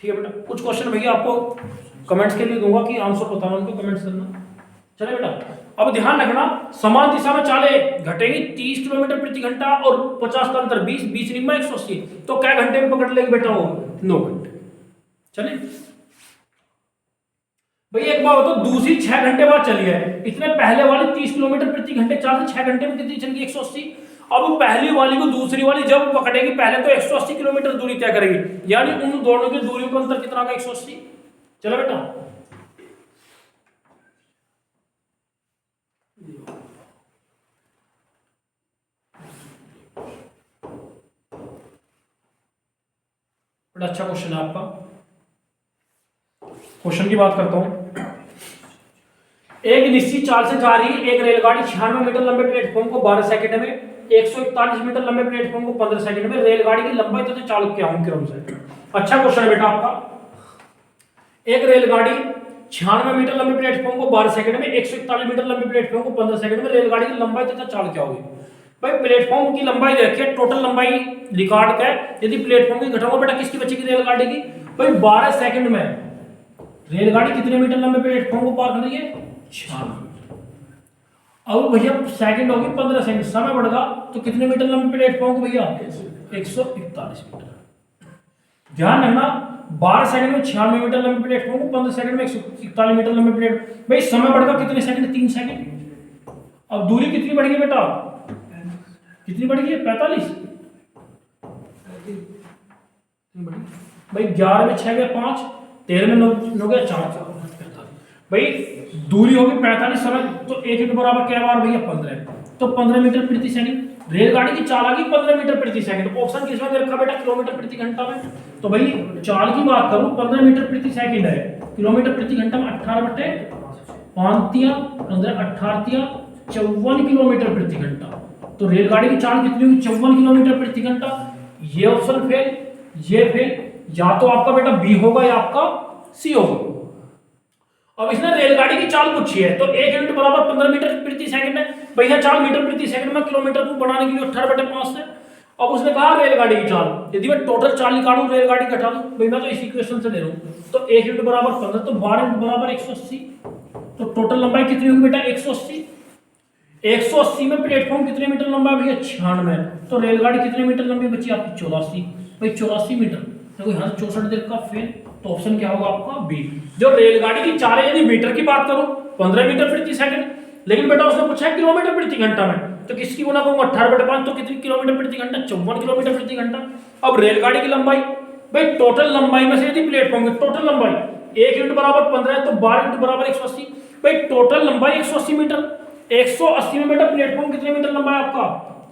ठीक है बेटा, कुछ क्वेश्चन भैया आपको कमेंट्स के लिए दूंगा कि आंसर बताना, उनको कमेंट्स करना। चले बेटा, अब ध्यान रखना, समान दिशा में चालें घटेगी 30 किलोमीटर प्रति घंटा और 50 का अंतर 20, 20 निम्मा 180, तो क्या घंटे में पकड़ लेगी बेटा, वो 9 घंटे। चले भाई एक बात तो दूसरी 6 घंटे बाद चली है, इतने पहले वाली 30 किलोमीटर प्रति घंटे चाल से 6 घंटे में कितनी चलेगी, 180। अब पहली वाली को दूसरी वाली जब पकड़ेगी, पहले तो 180 किलोमीटर दूरी तय करेगी, यानी उन दोनों की दूरी का अंतर कितना होगा, 180। चलो बेटा, बड़ा अच्छा क्वेश्चन है आपका। क्वेश्चन की बात करता हूं। एक निश्चित चाल से जा रही एक रेलगाड़ी 96 मीटर लंबे प्लेटफॉर्म को 12 सेकंड में, 141 मीटर लंबे प्लेटफॉर्म को 15 सेकंड में, रेलगाड़ी की लंबाई तथा चालक क्या होंगे क्रम से। अच्छा क्वेश्चन है बेटा आपका। एक रेलगाड़ी 96 मीटर लंबे प्लेटफॉर्म को 12 सेकंड में, 141 मीटर लंबे प्लेटफॉर्म को 15 सेकंड में, रेलगाड़ी की लंबाई तथा चाल क्या होगी। भाई प्लेटफॉर्म की लंबाई देखिए, टोटल लंबाई रिकॉर्ड का, यदि प्लेटफॉर्म की घटाऊंगा बेटा किसकी बचेगी, रेलगाड़ी की। भाई 12 सेकंड में रेलगाड़ी कितने मीटर लंबे प्लेटफॉर्म को पार कर रही है, 96। अब भैया सेकंड होगी 15 सेकंड, समय बढ़ेगा तो कितने मीटर लंबे प्लेटफॉर्म को भैया, 141 मीटर। ध्यान रखना, 12 सेकंड में 96 मीटर लंबे प्लेटफॉर्म को 15 सेकंड में 141 मीटर लंबे प्लेट। भाई समय बढ़ेगा कितने सेकंड, 3 सेकंड। अब दूरी कितनी बढ़ेगी बेटा, कितनी बढ़ेगी, 45। भाई 11 में 6 गया 5, 13 में 9 गया 4। भाई दूरी होगी 45, समय तो 1 बराबर क्या बार भैया, 15। तो 15 मीटर प्रति सेकंड। रेलगाड़ी की चाल आ गई 15 मीटर प्रति सेकंड। ऑप्शन किसमें दे रखा बेटा, किलोमीटर प्रति घंटा में। तो भाई चाल की बात करूं 15 मीटर प्रति सेकंड है, किलोमीटर प्रति घंटा में 18/5 18 54 किलोमीटर प्रति घंटा। तो रेलगाड़ी की चाल कितनी होगी, 54 किलोमीटर प्रति घंटा। ये ऑप्शन फेल, ये फेल, या तो आपका बेटा बी होगा या आपका सी होगा। अब इसने रेलगाड़ी की चाल पूछी है, तो 1 यूनिट बराबर 15 मीटर प्रति सेकंड है। भैया चाल मीटर प्रति सेकंड में, किलोमीटर को बनाने के लिए 18/5 से। अब उसने कहा रेलगाड़ी की चाल, यदि मैं टोटल चाल निकालूं रेलगाड़ी घटा दूं, भाई मैं तो इस इक्वेशन से ले रहा हूं, तो 1 यूनिट बराबर 15, तो 12 यूनिट बराबर 180। तो टोटल लंबाई कितनी होगी बेटा? 180। 180 में प्लेटफॉर्म कितने मीटर लंबा है भैया? 96। तो रेलगाड़ी कितने मीटर लंबी बची आपकी? 84। भाई 84 मीटर, देखो यहाँ 64 देर का फेल, तो ऑप्शन क्या होगा आपका? बी। जो रेलगाड़ी की चाल है, यदि मीटर की बात करूं 15 मीटर प्रति सेकंड, लेकिन बेटा उसने पूछा है किलोमीटर प्रति घंटा में, तो किसकी गुना करूंगा? 18/5, तो कितनी किलोमीटर प्रति घंटा? 54 किलोमीटर प्रति घंटा। अब रेलगाड़ी की लंबाई, भाई टोटल लंबाई में से यदि प्लेटफॉर्म की टोटल लंबाई 1 यूनिट बराबर 15 है, तो 12 यूनिट बराबर 180। भाई टोटल लंबाई 180 मीटर, 180 में बेटा प्लेटफॉर्म कितने मीटर लंबा है आपका?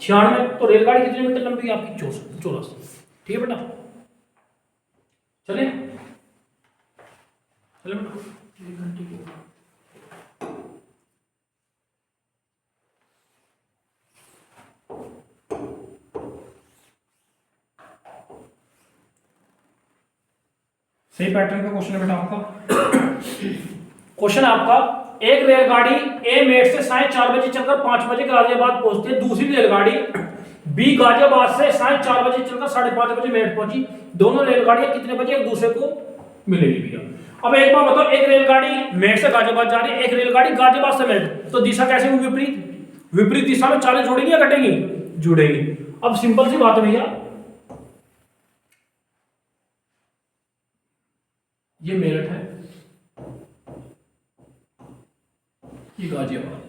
96। तो रेलगाड़ी कितने मीटर लंबी है आपकी? 84। ठीक है बेटा, चलिए चलिए बेटा। सही पैटर्न का क्वेश्चन है बेटा आपका। क्वेश्चन आपका, एक रेलगाड़ी ए मेरठ से 4:30 बजे चलकर 5 बजे गाजियाबाद पहुंचती है, दूसरी रेलगाड़ी बी गाजियाबाद से 4:30 बजे चलकर 5:30 बजे मेरठ पहुंची। दोनों रेलगाड़ियां कितने बजे एक दूसरे को मिलेगी भैया? अब एक बात बताओ, एक रेलगाड़ी मेरठ से गाजियाबाद जा रही है, एक रेलगाड़ी गाजियाबाद से मेरठ, तो दिशा कैसे होगी? विपरीत। विपरीत दिशा में चालें जुड़ेगी या घटेगी? जुड़ेगी। अब सिंपल सी बात है भैया, ये मेरठ है, ये गाजियाबाद,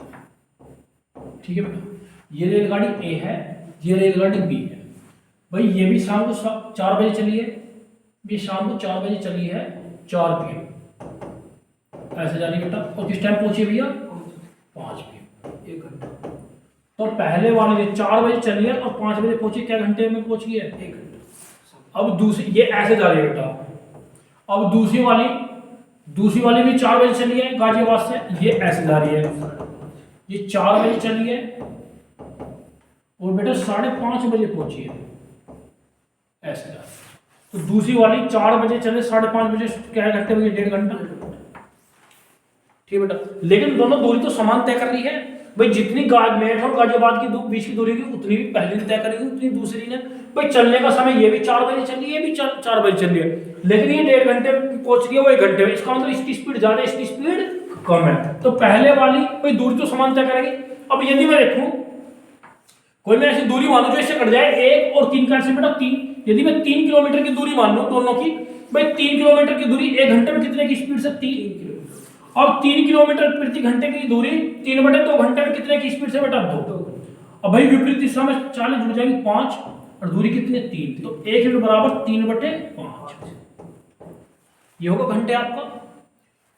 ठीक है बेटा। ये रेलगाड़ी ए है, ये रेलगाड़ी बी है। भाई ये भी शाम को 4 बजे चली है, ये शाम को 4 बजे चली है, 4 PM ऐसे जा रही बेटा। और किस टाइम पहुंची भैया? 5 PM, 1 घंटा। तो पहले वाले ने 4 बजे चली है और 5 बजे पहुंची, क्या घंटे में पहुंची है? 1 घंटा। अब दूसरी ये ऐसे जा रही है बेटा। अब दूसरी वाली भी 4 बजे चली है गाजियाबाद से, ये ऐसे जा रही है, ये 4 बजे चली है और बेटा 5:30 बजे पहुंची है, ऐसे जा रही है। तो दूसरी वाली 4 बजे चले, 5:30 बजे, क्या घंटे बजे? 1.5 घंटा, ठीक है बेटा। लेकिन दोनों दूरी तो समान तय कर रही है भाई, जितनी मेरठ और गाजियाबाद की बीच की दूरी की उतनी भी पहले तय करेगी, उतनी दूसरी ने। भाई चलने का समय ये भी 4 बजे चली है, ये भी 4 बजे चली है, लेकिन ये 1.5 घंटे पहुंच रही है, वो 1 घंटे में। इसका मतलब इसकी स्पीड ज्यादा है, इसकी स्पीड कम है, तो पहले वाली भाई दूरी तो समान तय करेगी। अब यदि मैं देखूं कोई मैं ऐसी दूरी मानू जो इससे कट जाए, 1 और 3 का ऐसे बेटा 3, यदि मैं 3 किलोमीटर की दूरी मान लूं दोनों की, भाई 3 किलोमीटर की दूरी 1 घंटे में कितने की स्पीड से? 3 किलोमीटर। अब 3 किलोमीटर प्रति घंटे की दूरी 3/2 घंटे में कितने की स्पीड से बेटा? 2। अब भाई विपरीत दिशा में चालें जुड़ जाएंगी 5 और दूरी कितनी है? 3, तो 1 यूनिट बराबर 3/5, ये होगा घंटे आपका।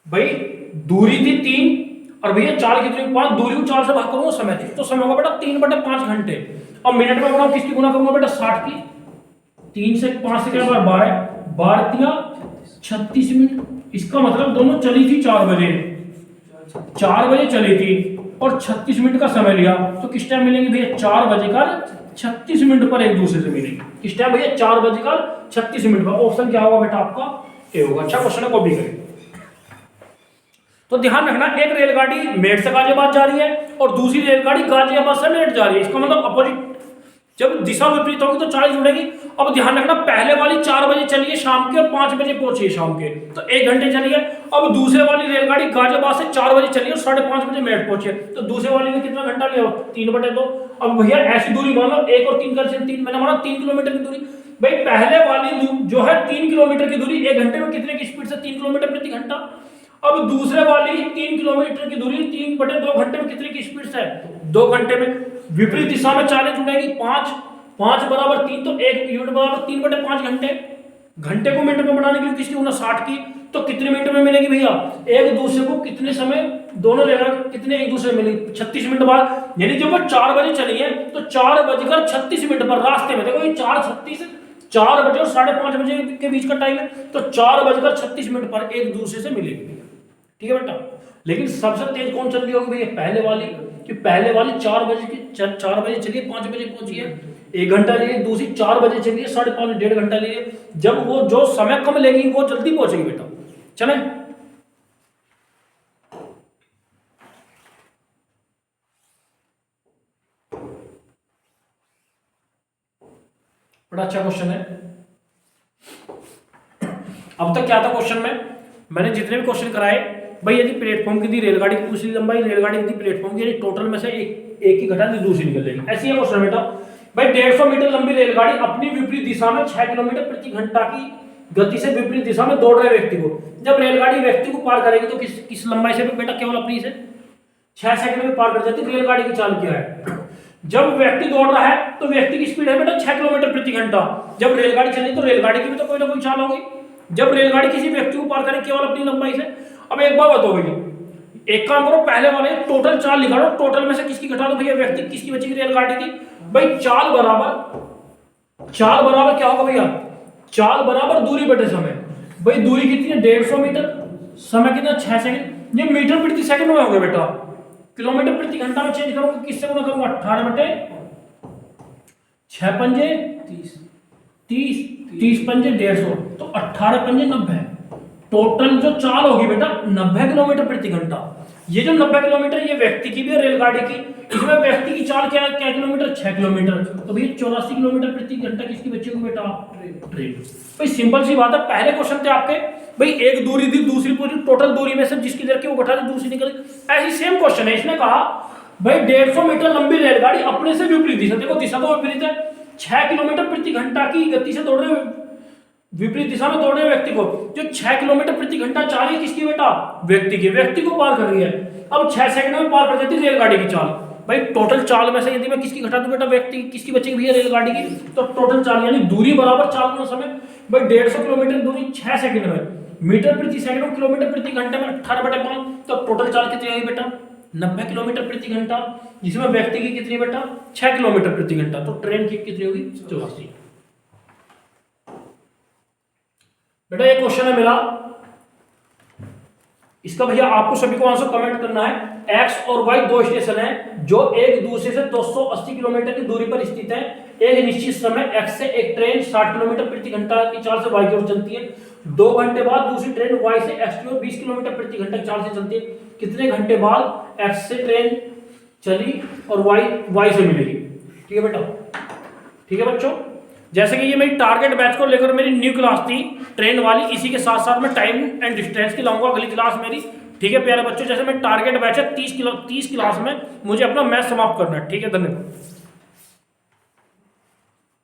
भाई दूरी थी 3 और भैया चाल कितनी? 5, दूरी को 4 से भाग करूंगा समय थी, तो समय होगा बेटा 3/5 घंटे। अब मिनट में बनाओ, किसकी गुना करूंगा बेटा? 60 की। 3 से 5 से क्या बार 12, 36 मिनट। इसका मतलब दोनों चली थी 4 बजे, 4 बजे चली थी और 36 मिनट का समय लिया, तो किस टाइम मिलेंगे भैया? 4:36 मिनट पर एक दूसरे से मिलेंगे। किस टाइम भैया? 4:36 मिनट पर। ऑप्शन क्या होगा बेटा आपका? ए होगा। अच्छा क्वेश्चन है, कॉपी करें। तो ध्यान रखना, एक रेलगाड़ी मेरठ से गाजियाबाद जा रही है और दूसरी रेलगाड़ी गाजियाबाद से मेरठ जा रही है, इसका मतलब अपोजिट, जब दिशा विपरीत होगी तो चाल जुड़ेगी। अब ध्यान रखना, पहले वाली 4 बजे चली है शाम के और 5 बजे पहुंची है शाम के, तो 1 घंटे चली है। अब दूसरे वाली रेलगाड़ी गाजियाबाद से 4 बजे चली है और 5:30 बजे मेरठ पहुंची है, तो दूसरे वाली ने कितना घंटा लिया? 3/2। अब भैया ऐसी दूरी मान लो, 1 और 3 का 3, मैंने माना 3 किलोमीटर की दूरी। भाई पहले वाली जो है 3 किलोमीटर की दूरी 1 घंटे में कितने की स्पीड से? 3 किलोमीटर प्रति घंटा। अब दूसरे वाली 3 किलोमीटर की दूरी 3/2 घंटे में कितने की स्पीड से? 2 घंटे में। विपरीत दिशा में चालें जुड़ेगी 5 बराबर 3, तो 1 यूनिट बराबर 3/5 घंटे। घंटे को मिनट में बनाने के लिए किसकी होना? 60 की। तो कितने मिनट में मिलेगी भैया? एक दूसरे को कितने समय दोनों रेलगाड़ी कितने एक दूसरे में मिलेगी? 36 मिनट बाद। यानी जब वो 4 बजे चली है तो 4:36 पर रास्ते में, देखो ये 4:36, 4 बजे और 5:30 बजे के बीच का टाइम है, तो 4:36 पर एक दूसरे से मिलेगी। ठीक है बेटा। लेकिन सबसे तेज कौन चल रही होगी भैया? पहले वाली, कि पहले वाली 4 बजे चलिए 5 बजे पहुंची है, 1 घंटा लिए। दूसरी 4 बजे चलिए 5:30, 1.5 घंटा लिए। जब वो जो समय कम लेगी वो जल्दी पहुंचेगी बेटा। चले बड़ा अच्छा क्वेश्चन है। अब तक क्या था क्वेश्चन में, मैंने जितने भी क्वेश्चन कराए भाई, यदि प्लेटफॉर्म की दी रेलगाड़ी की दूसरी लंबाई, रेलगाड़ी की दी प्लेटफॉर्म की, टोटल में से एक की घटा दी दूसरी निकल जाएगी। ऐसी है क्वेश्चन बेटा। भाई 150 मीटर लंबी रेलगाड़ी अपनी विपरीत दिशा में 6 किलोमीटर प्रति घंटा की गति से विपरीत दिशा में दौड़ रहे व्यक्ति को, जब रेलगाड़ी व्यक्ति को पार करेगी तो किस लंबाई से बेटा, केवल अपनी से 6 सेकंड में पार कर जाती है। रेलगाड़ी की चाल क्या है, जब व्यक्ति दौड़ रहा है तो व्यक्ति की स्पीड है बेटा 6 किलोमीटर प्रति घंटा, जब रेलगाड़ी चली तो रेलगाड़ी की भी तो कोई ना कोई चाल होगी, जब रेलगाड़ी किसी व्यक्ति को पार करे केवल अपनी लंबाई से। अब एक बात बताओ भैया, एक काम करो, पहले वाले टोटल चाल लिखा दो, टोटल में से किसकी घटा दो भैया, व्यक्ति किसकी बचेगी, रेलगाड़ी की। भाई चाल बराबर क्या होगा भैया, चाल बराबर दूरी बटे समय। भाई दूरी कितनी है 150 मीटर, समय कितना 6 सेकंड, ये मीटर प्रति सेकंड में होगा बेटा, किलोमीटर प्रति घंटा में चेंज करूंगा, किससे गुना करूंगा 18 बटे 6 पंजे 30 30 पंजे 150, तो 18 पंजे 90। टोटल जो चाल होगी बेटा 90 किलोमीटर प्रति घंटा। ये जो 90 किलोमीटर ये व्यक्ति की भी है रेलगाड़ी की, इसमें व्यक्ति की चाल क्या किलोमीटर 6 किलोमीटर, तो भैया 84 किलोमीटर प्रति घंटा किसकी बच्चे को बेटा, ट्रेन। भाई सिंपल सी बात है, पहले क्वेश्चन थे आपके भाई एक दूरी दी दूसरी पूरी, टोटल दूरी में से जिसकी देर की वो घटा दी दूसरी निकल, ऐसी सेम क्वेश्चन है। इसने कहा भाई 150 मीटर लंबी रेलगाड़ी अपने से विपरीत दिशा, देखो दिशा तो विपरीत है, 6 किलोमीटर प्रति घंटा की गति से दौड़ रहे, विपरीत दिशा में दौड़ रहे व्यक्ति को, जो 6 किलोमीटर प्रति घंटा चाल है किसकी बेटा, व्यक्ति को पार कर रही है। अब 6 सेकंड में पार कर देती है रेलगाड़ी की चाल। भाई टोटल चाल में से यदि मैं किसकी घटा दूं बेटा, व्यक्ति किसकी बचेगी भैया, रेलगाड़ी की। तो टोटल चाल यानी दूरी बराबर चाल गुना समय। भाई 150 किलोमीटर दूरी 6 सेकंड में, मीटर प्रति सेकंड, किलोमीटर प्रति घंटे में 18/5, तो टोटल चाल कितनी आएगी बेटा 90 किलोमीटर प्रति घंटा, जिसमें व्यक्ति की कितनी बेटा 6 किलोमीटर प्रति घंटा, तो ट्रेन की कितनी होगी 84। बेटा ये क्वेश्चन है मेरा, इसका भैया आपको सभी को आंसर कमेंट करना है। एक्स और वाई दो स्टेशन हैं जो एक दूसरे से 280 किलोमीटर की दूरी पर स्थित हैं। एक निश्चित समय एक्स से एक ट्रेन 60 किलोमीटर प्रति घंटा की चाल से वाई की ओर चलती है। 2 घंटे बाद दूसरी ट्रेन वाई से एक्स की ओर 20 किलोमीटर प्रति घंटा की चाल से चलती है। कितने घंटे बाद एक्स से ट्रेन चली और वाई से मिलेगी। ठीक है बेटा, ठीक है बच्चों। जैसे कि ये मेरी टारगेट बैच को लेकर मेरी न्यू क्लास थी ट्रेन वाली, इसी के साथ साथ मैं टाइम एंड डिस्टेंस की लाऊंगा अगली क्लास मेरी। ठीक है प्यारे बच्चों, जैसे मेरी टारगेट बैच है 30 क्लास में मुझे अपना मैथ समाप्त करना है। ठीक है, धन्यवाद।